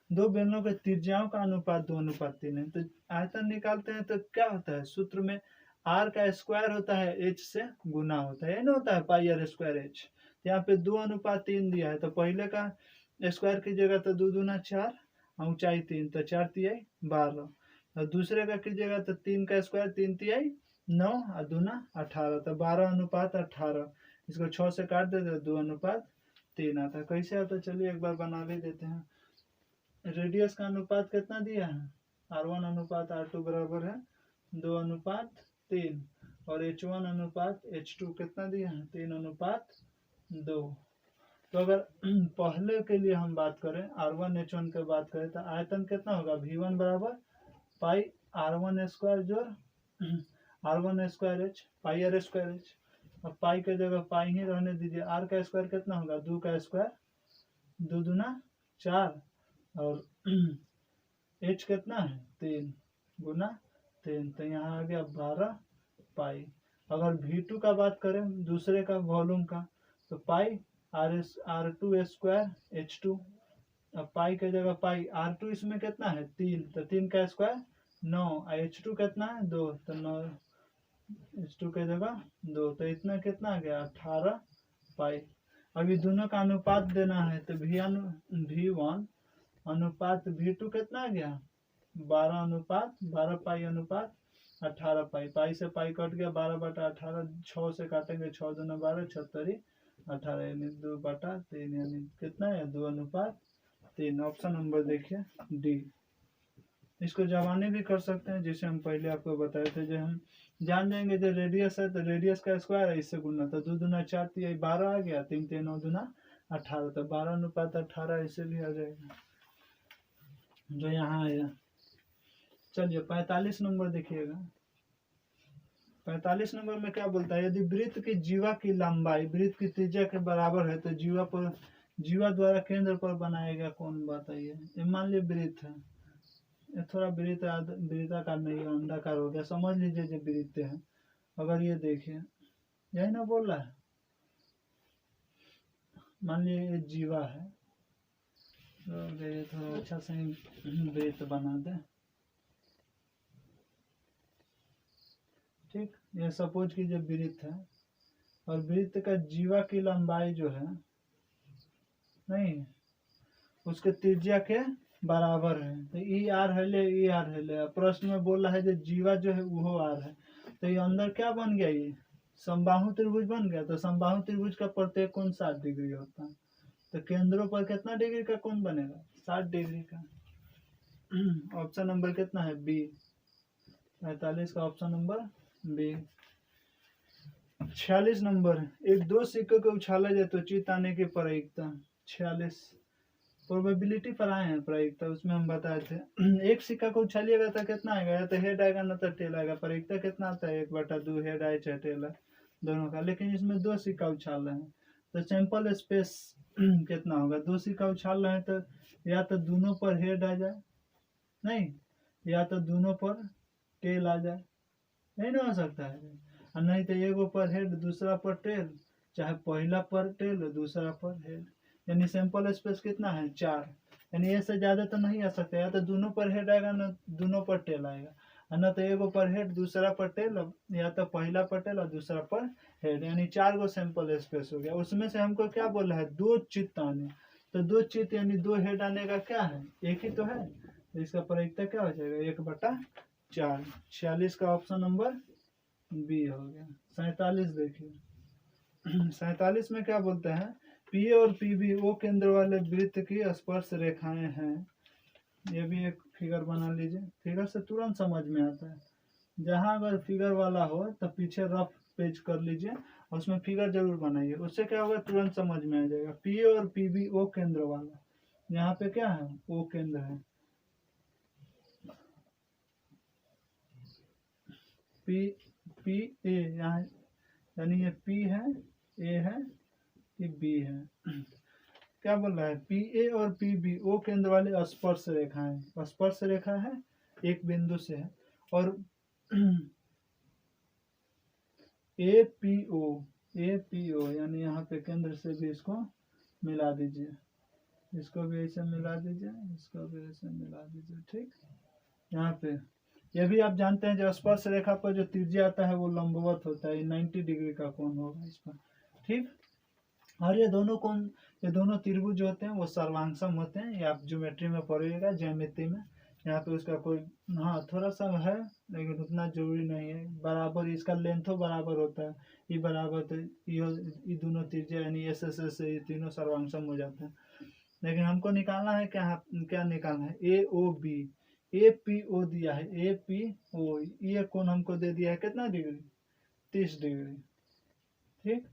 दो बेलनों के त्रिज्याओं का अनुपात 2:3 है, तो आयतन निकालते हैं तो क्या होता है, सूत्र में r का स्क्वायर होता है h से गुना होता है, ना होता है πr²h। यहाँ पे 2:3 दिया है, तो पहले का स्क्वायर कीजिएगा तो 2 दूना 4, ऊंचाई 3, तो 4 तिहाई 12, और दूसरे का कीजिएगा तो 3 का स्क्वायर 3 तिहाई 9 और दूना 18, तो 12:18। इसको 6 से काट देते 2:3 आता है। कैसे आता है चलिए एक बार बना भी देते हैं। रेडियस का अनुपात कितना दिया है, r1:r2 बराबर है 2:3, और h1:h2 कितना दिया है 3:2। तो अगर पहले के लिए हम बात करें r1 h1 की बात करें तो आयतन कितना होगा v1 बराबर पाई r1² जोड़ r1² πr²h, अब पाई के जगह पाई ही रहने दीजिए। r का स्क्वायर कितना होगा 2 का स्क्वायर 2 दूना 4, और h कितना है 3 गुना 3, तो यहाँ आ गया 12 पाई। अगर v2 का बात करें दूसरे का वॉल्यूम का, तो पाई r2² h2, अब पाई के जगह पाई r2 इसमें कितना है 3, तो 3 का स्क्वायर 9, h2 कितना है 2, तो 9 h2 के जगह 2, तो इतना कितना आ गया 18 पाई। अभी दोनों का अनुपात देना है, तो v1 अनुपात v2 कितना आ गया 12 पाई अनुपात 18 पाई। पाई से पाई कट गया 12/18, 6 से काटेंगे 6 दूना 12, 76 18, यानी 2/3, यानी कितना है 2:3। ऑप्शन नंबर देखिए डी। इसको जवानी भी कर सकते हैं, जिसे हम पहले आपको बताए थे, जो हम जान जाएंगे जो रेडियस है तो रेडियस का स्क्वायर है इससे गुना, तो 2 दूना 4 12 आ गया, 3 3 9 दूना 18, तो 12:18 ऐसे भी आ जाएगा जो यहाँ आया। चलिए 45 नंबर देखिएगा। 45 नंबर में क्या बोलता है, यदि वृत्त की जीवा की लंबाई वृत्त की त्रिज्या के बराबर है तो जीवा द्वारा केंद्र पर बनाया गया कोण बताइए। मान लीजिए वृत्त है, ये थोड़ा वृत्ताकार नहीं अंडाकार हो गया, समझ लीजिए जो वृत्त है। अगर ये देखिए यही ना बोल रहा है, मान लीजिए ये जीवा है, तो ये थोड़ा अच्छा से वृत्त बना दे। ठीक, ये सपोज कीजिए वृत्त है, और वृत्त का जीवा की लंबाई जो है नहीं उसके त्रिज्या के बराबर है, तो ई आर है ले प्रश्न में बोल रहा है जो जीवा जो है वो आर है, तो ये अंदर क्या बन गया, ये समबाहु त्रिभुज बन गया। तो समबाहु त्रिभुज का प्रत्येक कोण 60 डिग्री होता है। तो केंद्रों पर कितना डिग्री का कोण बनेगा? 60 डिग्री का। ऑप्शन नंबर कितना है? बी। 45 का ऑप्शन नंबर बी। 46 नंबर, एक दो सिक्कों को उछाला जाए तो चित्त आने की प्रायिकता। 46 प्रोबेबिलिटी पर आए हैं प्रायिकता, उसमें हम बताए थे। एक सिक्का को उछालिएगा तो कितना आएगा? या तो हेड आएगा ना तो टेल आएगा। प्रायिकता कितना आता है? 1/2 हेड आए चाहे टेल आए दोनों का। लेकिन इसमें दो सिक्का उछाल रहे हैं तो सैंपल स्पेस कितना होगा? दो सिक्का उछाल रहे हैं तो या तो दोनों पर हेड आ जाए, नहीं, या तो दोनों पर टेल आ जाए, नहीं ना हो सकता है। और नहीं तो एगो पर हेड दूसरा पर टेल, चाहे पहला पर टेल दूसरा पर हेड। यानी सैंपल स्पेस कितना है? 4। यानी ये से ज्यादा तो नहीं आ सकता। या तो दोनों पर हेड आएगा ना दोनों पर टेल आएगा, और ना तो एगो पर हेड दूसरा पर टेल, या तो पहला पर टेल और दूसरा पर हेड। यानी 4 गो सैंपल स्पेस हो गया। उसमें से हमको क्या बोला है? 2 चित्त आने। तो 2 चित्त यानी 2 हेड आने का क्या है? एक ही तो है। तो इसका प्रायिकता क्या हो जाएगा? 1/4। 46 का ऑप्शन नंबर बी हो गया। 47 देखिए। 47 में क्या बोलते हैं? पी ए और पी बी वो केंद्र वाले वृत्त की स्पर्श रेखाएं हैं। ये भी एक फिगर बना लीजिए। फिगर से तुरंत समझ में आता है। जहां अगर फिगर वाला हो तो पीछे रफ पेज कर लीजिए और उसमें फिगर जरूर बनाइए। उससे क्या होगा? तुरंत समझ में आ जाएगा। पी ए और पी बी ओ केंद्र वाला, यहाँ पे क्या है? ओ केंद्र है। पी ए यहाँ, यानी ये पी है, ए है, ये बी है। क्या बोल रहा है? पी ए और पी बी ओ केंद्र वाले स्पर्श रेखा है। स्पर्श रेखा है, एक बिंदु से है। और ए पी ओ यानी यहाँ पे केंद्र से भी इसको मिला दीजिए, इसको भी ऐसे मिला दीजिए, इसको भी ऐसे मिला दीजिए। ठीक, यहाँ पे ये भी आप जानते हैं जो स्पर्श रेखा पर जो त्रिज्या आता है वो लंबवत होता है। 90 डिग्री का कोण होगा इस पर। ठीक, और ये दोनों कोण, ये दोनों त्रिभुज जो होते हैं वो सर्वांगसम होते हैं। ये आप ज्योमेट्री में पढ़िएगा, ज्यामिति में। यहाँ पे उसका कोई, हाँ थोड़ा सा है लेकिन उतना जरूरी नहीं है। बराबर इसका लेंथो बराबर होता है, ये बराबर, तो ये दोनों त्रिज्या यानी एस एस एस ये तीनों सर्वांगसम हो जाते हैं। लेकिन हमको निकालना है क्या? क्या निकालना है? ए O B. A P O दिया है, ए पी ओ, ये कोण हमको दे दिया है कितना डिग्री? 30 डिग्री। ठीक,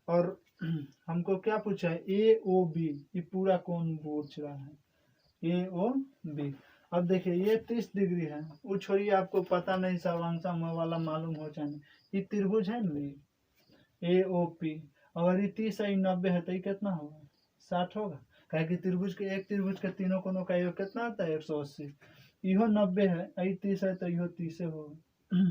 और हमको क्या पूछा है? ए ओ बी, ये पूरा कोण पूछ रहा है, ए ओ बी। अब देखिए ये 30 डिग्री है, वो छोड़िए, आपको पता नहीं सर्वांगसम वाला मालूम हो चाहे नहीं। ये त्रिभुज है ना, ए ओ पी। अगर ये 30 है 90 है तो ये कितना होगा? 60 होगा। क्या कि त्रिभुज के, एक त्रिभुज के तीनों कोणों का योग कितना आता है? 180। इहो 90 है, यही 30 है तो इहो 30 होगा।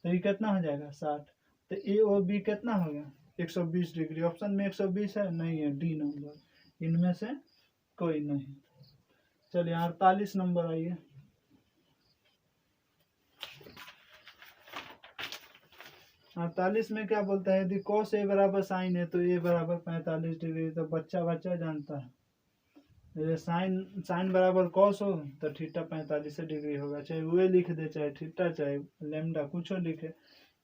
तो ये कितना हो जाएगा? 60। तो ए ओ बी कितना हो गया? 120 डिग्री। ऑप्शन में 120 है? नहीं है, डी नंबर, इनमें से कोई नहीं। चलिए 48 नंबर आइए। 48 में क्या बोलता है? यदि cos ए बराबर साइन है तो ए बराबर 45 डिग्री। तो बच्चा बच्चा जानता है, ये साइन बराबर कॉस हो तो थीटा 45 डिग्री होगा। चाहे वे लिख दे, चाहे थीटा, चाहे लेमडा, कुछ हो लिखे।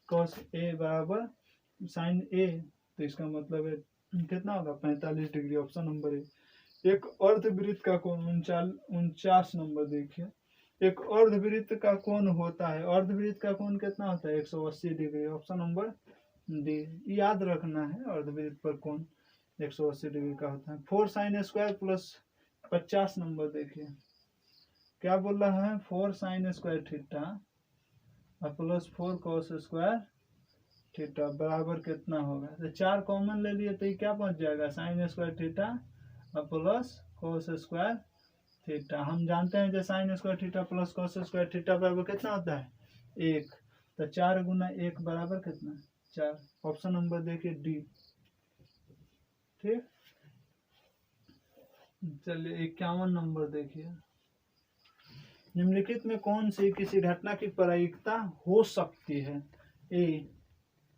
कॉस ए बराबर साइन ए, तो इसका मतलब है कितना होगा? 45 डिग्री। Option number A. एक अर्धवृत्त का कोण 49 नंबर देखिए। एक अर्धवृत्त का कोण होता है, अर्धवृत्त का कोण कितना होता है? 180 डिग्री। Option number D. याद रखना है, अर्धवृत्त पर कोण 180 डिग्री का होता है। 4 साइन स्क्वायर प्लस 50 नंबर देखिए क्या बोल रहा है? 4 साइन स्क्वायर थीटा और प्लस 4 कॉस स्क्वायर थीटा बराबर कितना होगा? तो 4 कॉमन ले लिए तो ये क्या पहुंच जाएगा? साइन स्क्वायर थीटा और प्लस कॉस स्क्वायर थीटा। हम जानते हैं जो sine square theta plus cos square theta बराबर कितना होता है? 1। तो 4 गुना 1 बराबर कितना? 4। ऑप्शन नंबर देखिए डी। ठीक, चलिए 51 नंबर देखिए। निम्नलिखित में कौन सी किसी घटना की प्रायिकता हो सकती है? ए।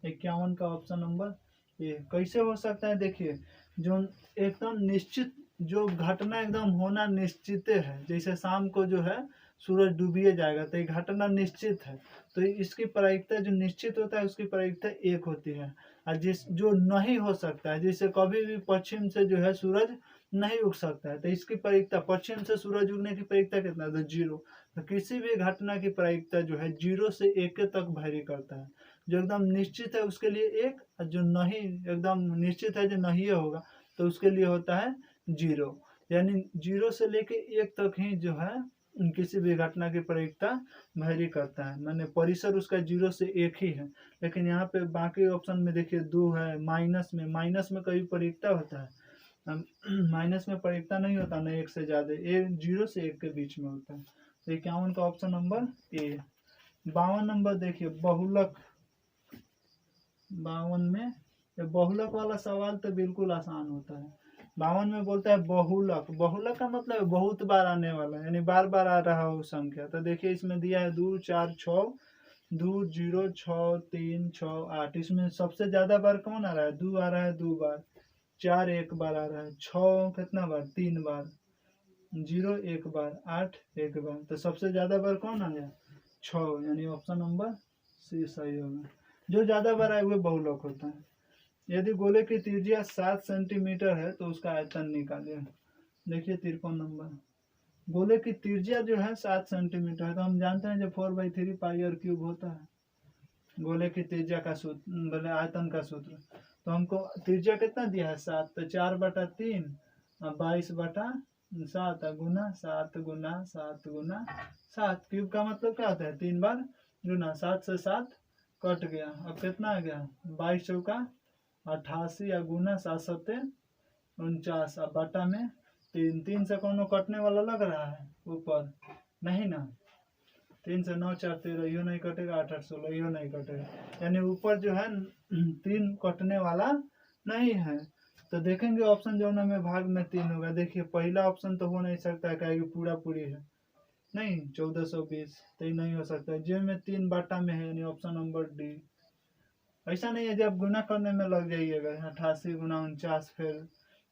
51 का ऑप्शन नंबर ए। कैसे हो सकता है? देखिए, जो एकदम निश्चित, जो घटना एकदम होना निश्चित है, जैसे शाम को जो है सूरज डूबिए जाएगा, तो ये घटना निश्चित है। तो इसकी प्रायिकता जो निश्चित होता है उसकी प्रायिकता 1 होती है। और जिस जो नहीं हो सकता है, जिससे कभी भी पश्चिम से जो है सूरज नहीं उग सकता है, तो इसकी प्रायिकता, पश्चिम से सूरज उगने की प्रायिकता कितना है, तो 0। तो किसी भी घटना की प्रायिकता जो है 0 से 1 तक वैरी करता है। जो एकदम निश्चित है उसके लिए 1, और जो नहीं एकदम निश्चित है, जो नहीं होगा, तो उसके लिए होता है 0। यानी 0 से लेके 1 तक ही जो है किसी भी घटना की प्रायिकता वैरी करता है। माने परिसर उसका 0 से 1 ही है। लेकिन यहाँ पे बाकी ऑप्शन में देखिए 2 है, माइनस में कभी प्रायिकता होता है, माइनस में प्रायिकता नहीं होता ना 1 से ज्यादा, 0 से 1 के बीच में होता है। तो 51 का ऑप्शन नंबर ए। 52 नंबर देखिए बहुलक। 52 में बहुलक वाला सवाल तो बिल्कुल आसान होता है। 52 में बोलता है बहुलक। बहुलक का मतलब है बहुत बार आने वाला, यानी बार बार आ रहा हो संख्या। तो देखिए इसमें दिया है 2 4 6, 2 0 6 3 6 8। इसमें सबसे ज्यादा बार कौन आ रहा है, 2 आ रहा है 2 बार, 4 1 बार आ रहा है, 6 कितना बार 3 बार, 0 1 बार, 8 1 बार। तो सबसे ज्यादा बार कौन आ गया, 6, यानी ऑप्शन नंबर सी सही होगा। जो ज्यादा बार आए हुए बहुलक होता है। यदि गोले की त्रिज्या 7 सेंटीमीटर है तो उसका आयतन निकालिए। देखिए 53 नंबर, गोले की त्रिज्या जो है 7 सेंटीमीटर है, तो हम जानते हैं जब 4/3 पाई आर क्यूब होता है गोले की त्रिज्या का सूत्र, बोले आयतन का सूत्र। तो हमको त्रिज्या कितना दिया है 7, तो 4/3 22/7 गुना 7 गुना 7 गुना 7। क्यूब का मतलब क्या होता है 3 बार गुना। 7 से 7 कट गया, अब कितना आ गया 22 चौका 88, या गुना 7 सत्ते 49, अब बटा में 3 से कौन कटने वाला लग रहा है ऊपर, नहीं ना। 3 से 9 4 13, यो नहीं कटेगा, 8 8 16, यो नहीं कटेगा, यानी ऊपर जो है 3 कटने वाला नहीं है। तो देखेंगे ऑप्शन जो में भाग में 3 होगा। देखिए पहला ऑप्शन तो हो नहीं सकता है, क्या पूरा पूरी है नहीं, 1420, तो ये नहीं हो सकता। जे में 3 बाटा में है, यानी ऑप्शन नंबर डी। ऐसा नहीं है जब गुना करने में लग जाइएगा 88 गुना 49, फिर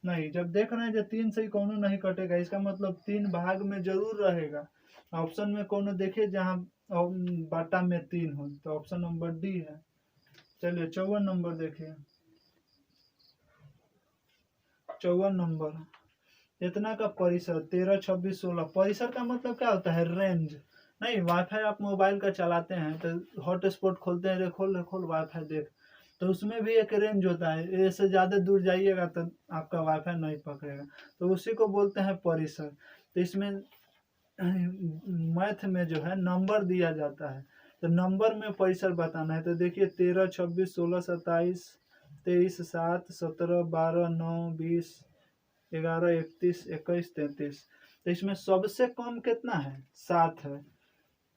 नहीं, जब देख रहे हैं जब 3 से ही कोनो नहीं कटेगा, इसका मतलब 3 भाग में जरूर रहेगा। ऑप्शन में कोनो देखिए जहाँ बाटा में 3 हो, तो ऑप्शन नंबर डी है। चलिए 54 नंबर देखिए। 54 नंबर, इतना का परिसर 13 26 16। परिसर का मतलब क्या होता है, रेंज। नहीं, वाईफाई आप मोबाइल का चलाते हैं तो हॉटस्पॉट खोलते हैं, खोल वाईफाई देख, तो उसमें भी एक रेंज होता है, इससे ज़्यादा दूर जाइएगा तो आपका वाईफाई नहीं पकड़ेगा, तो उसी को बोलते हैं परिसर। तो इसमें मैथ में जो है नंबर दिया जाता है, तो नंबर में परिसर बताना है। तो देखिए 13 26 16 27 23 7 17 12 9 20 11 31 21 33। तो इसमें सबसे कम कितना है 7 है,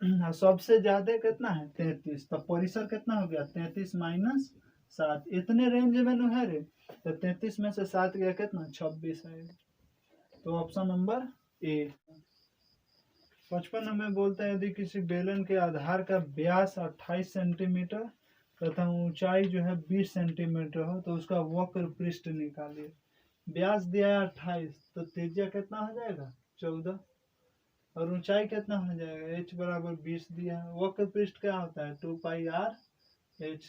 और सबसे ज्यादा कितना है 33। तो परिसर कितना हो गया 33 माइनस 7, इतने रेंज में नु है रे। तो 33 में से 7 गया कितना 26 है। तो ऑप्शन नंबर ए। 55 में बोलता है यदि किसी बेलन के आधार का व्यास 28 सेंटीमीटर तथा ऊंचाई जो है 20 सेंटीमीटर हो तो उसका वक्र पृष्ठ निकालिए। व्यास दिया है 28, तो त्रिज्या कितना हो जाएगा 14, और ऊंचाई कितना हो जाएगा h बराबर 20 दिया है। वक्र पृष्ठ क्या होता है 2πr/h।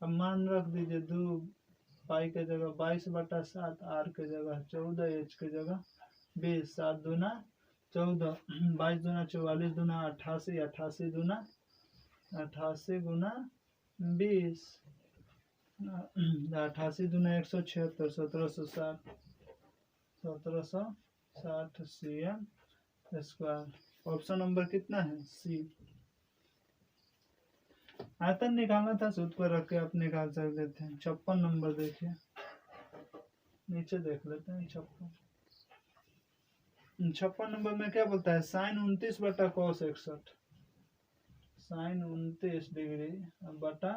अब मान रख दीजिए 2 पाई के जगह 22/7, r के जगह 14, h के जगह 20, 7 दूना 14, 22 दूना 44 दूना 88, 88 दूना 88 गुना 20, 88 दूना 176, 1760, 1760 cm स्क्वायर। ऑप्शन नंबर कितना है सी। आयतन निकालना था, सूत्र पर रख के आप निकाल सकते थे। 56 नंबर देखिए, नीचे देख लेते हैं 56 नंबर में क्या बोलता है sin 29 बटा cos 61, sin 29 डिग्री बटा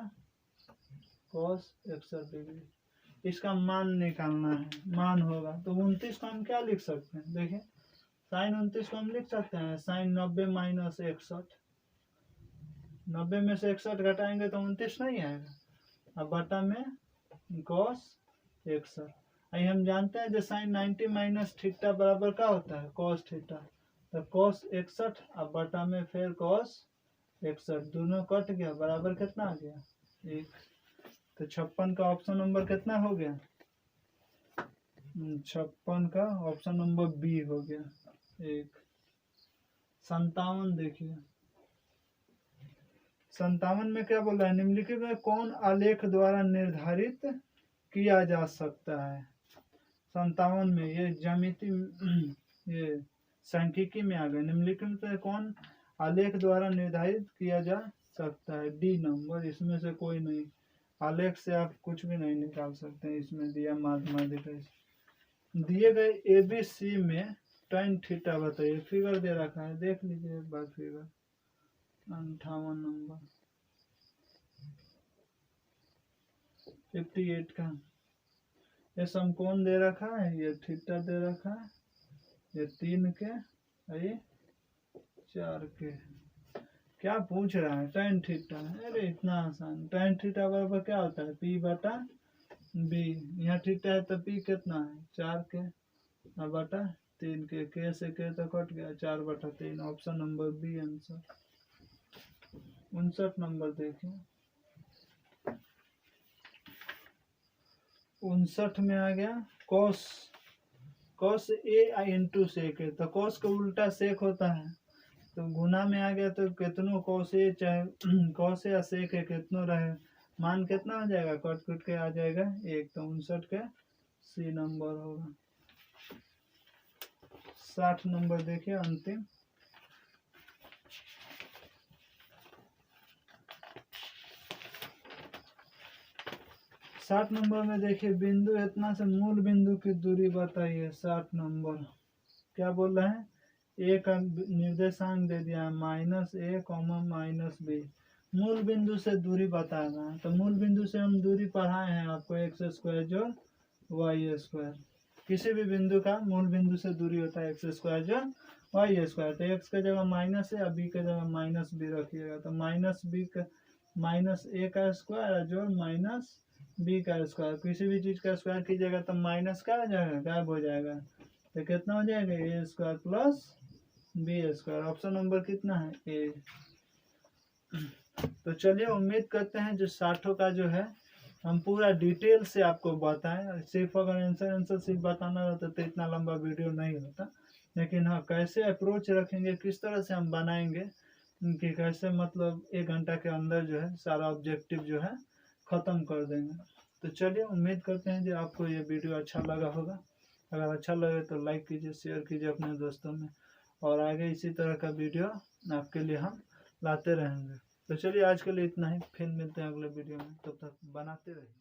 cos 61 डिग्री, इसका मान निकालना है। मान होगा तो 29 को हम क्या लिख सकते हैं, देखिए sin 29 को हम लिख सकते हैं sin 90 माइनस 61, 90 में से 61 घटाएंगे तो 29 नहीं आएगा, अब बटा में cos 61। हम जानते हैं जो sin 90 माइनस थीटा बराबर क्या होता है cos थीटा, तो cos 61 अब बटा में फिर cos 61, दोनों कट गया, बराबर कितना आ गया 1। तो 56 का ऑप्शन नंबर कितना हो गया, 56 का ऑप्शन नंबर बी हो गया 1। 57 देखिए, 57 में क्या बोल रहा है, निम्नलिखित में कौन आलेख द्वारा निर्धारित किया जा सकता है। 57 में ये ज्यामिति ये सांख्यिकी में आ गए, निम्नलिखित में कौन आलेख द्वारा निर्धारित किया जा सकता है, डी नंबर। इसमें से कोई नहीं, आलेख से आप कुछ भी नहीं निकाल सकते। इसमें दिया माध्यमिक दिए गए एबीसी में tan थीटा बताइए, फिगर दे रखा है, देख लीजिए एक बार फिगर। 58 नंबर 58 का ये समकोण दे रखा है, ये थीटा दे रखा है, ये 3 के ये 4 के। क्या पूछ रहा है, tan थीटा। अरे इतना आसान, tan थीटा बराबर क्या होता है, p बटा b। यहाँ थीटा है तो p कितना है 4 के बटा 3 के से के तो कट गया 4 बटा 3। Option number B answer. 59 number देखिए, 59 में आ गया cos a इंटू सेक है, तो cos का उल्टा सेक होता है, तो गुना में आ गया तो कितनों cos a चाहे cos a या सेक है कितनों रहे, मान कितना हो जाएगा, कट कट के आ जाएगा 1। तो 59 का सी नंबर होगा। 60 नंबर देखिए अंतिम, साठ नंबर में देखिए, बिंदु इतना से मूल बिंदु की दूरी बताइए। 60 नंबर क्या बोल रहा है, ए का निर्देशांक दे दिया -a, -b। मूल बिंदु से दूरी बताना है, तो मूल बिंदु से हम दूरी पढ़ाए हैं आपको, x² जोड़ y²। किसी भी बिंदु का मूल बिंदु से दूरी होता है x² जोड़ y²। तो x के जगह माइनस है, b के जगह -b रखिएगा, तो -b का -a का स्क्वायर जोड़ -b का स्क्वायर। किसी भी चीज का स्क्वायर कीजिएगा तो माइनस का आ जाएगा, गायब हो जाएगा, तो कितना हो जाएगा a² plus b²। Option number कितना है ए। तो चलिए उम्मीद करते हैं जो 60 का जो है हम पूरा डिटेल से आपको बताएं। सिर्फ अगर आंसर सिर्फ बताना होता तो इतना लंबा वीडियो नहीं होता, लेकिन हाँ कैसे अप्रोच रखेंगे, किस तरह से हम बनाएंगे, कि कैसे मतलब 1 घंटा के अंदर जो है सारा ऑब्जेक्टिव जो है ख़त्म कर देंगे। तो चलिए उम्मीद करते हैं कि आपको ये वीडियो अच्छा लगा होगा। अगर अच्छा लगे तो लाइक कीजिए, शेयर कीजिए अपने दोस्तों में, और आगे इसी तरह का वीडियो आपके लिए हम लाते रहेंगे। तो चलिए आज के लिए इतना ही, फिर मिलते हैं अगले वीडियो में, तब तक बनाते रहिए।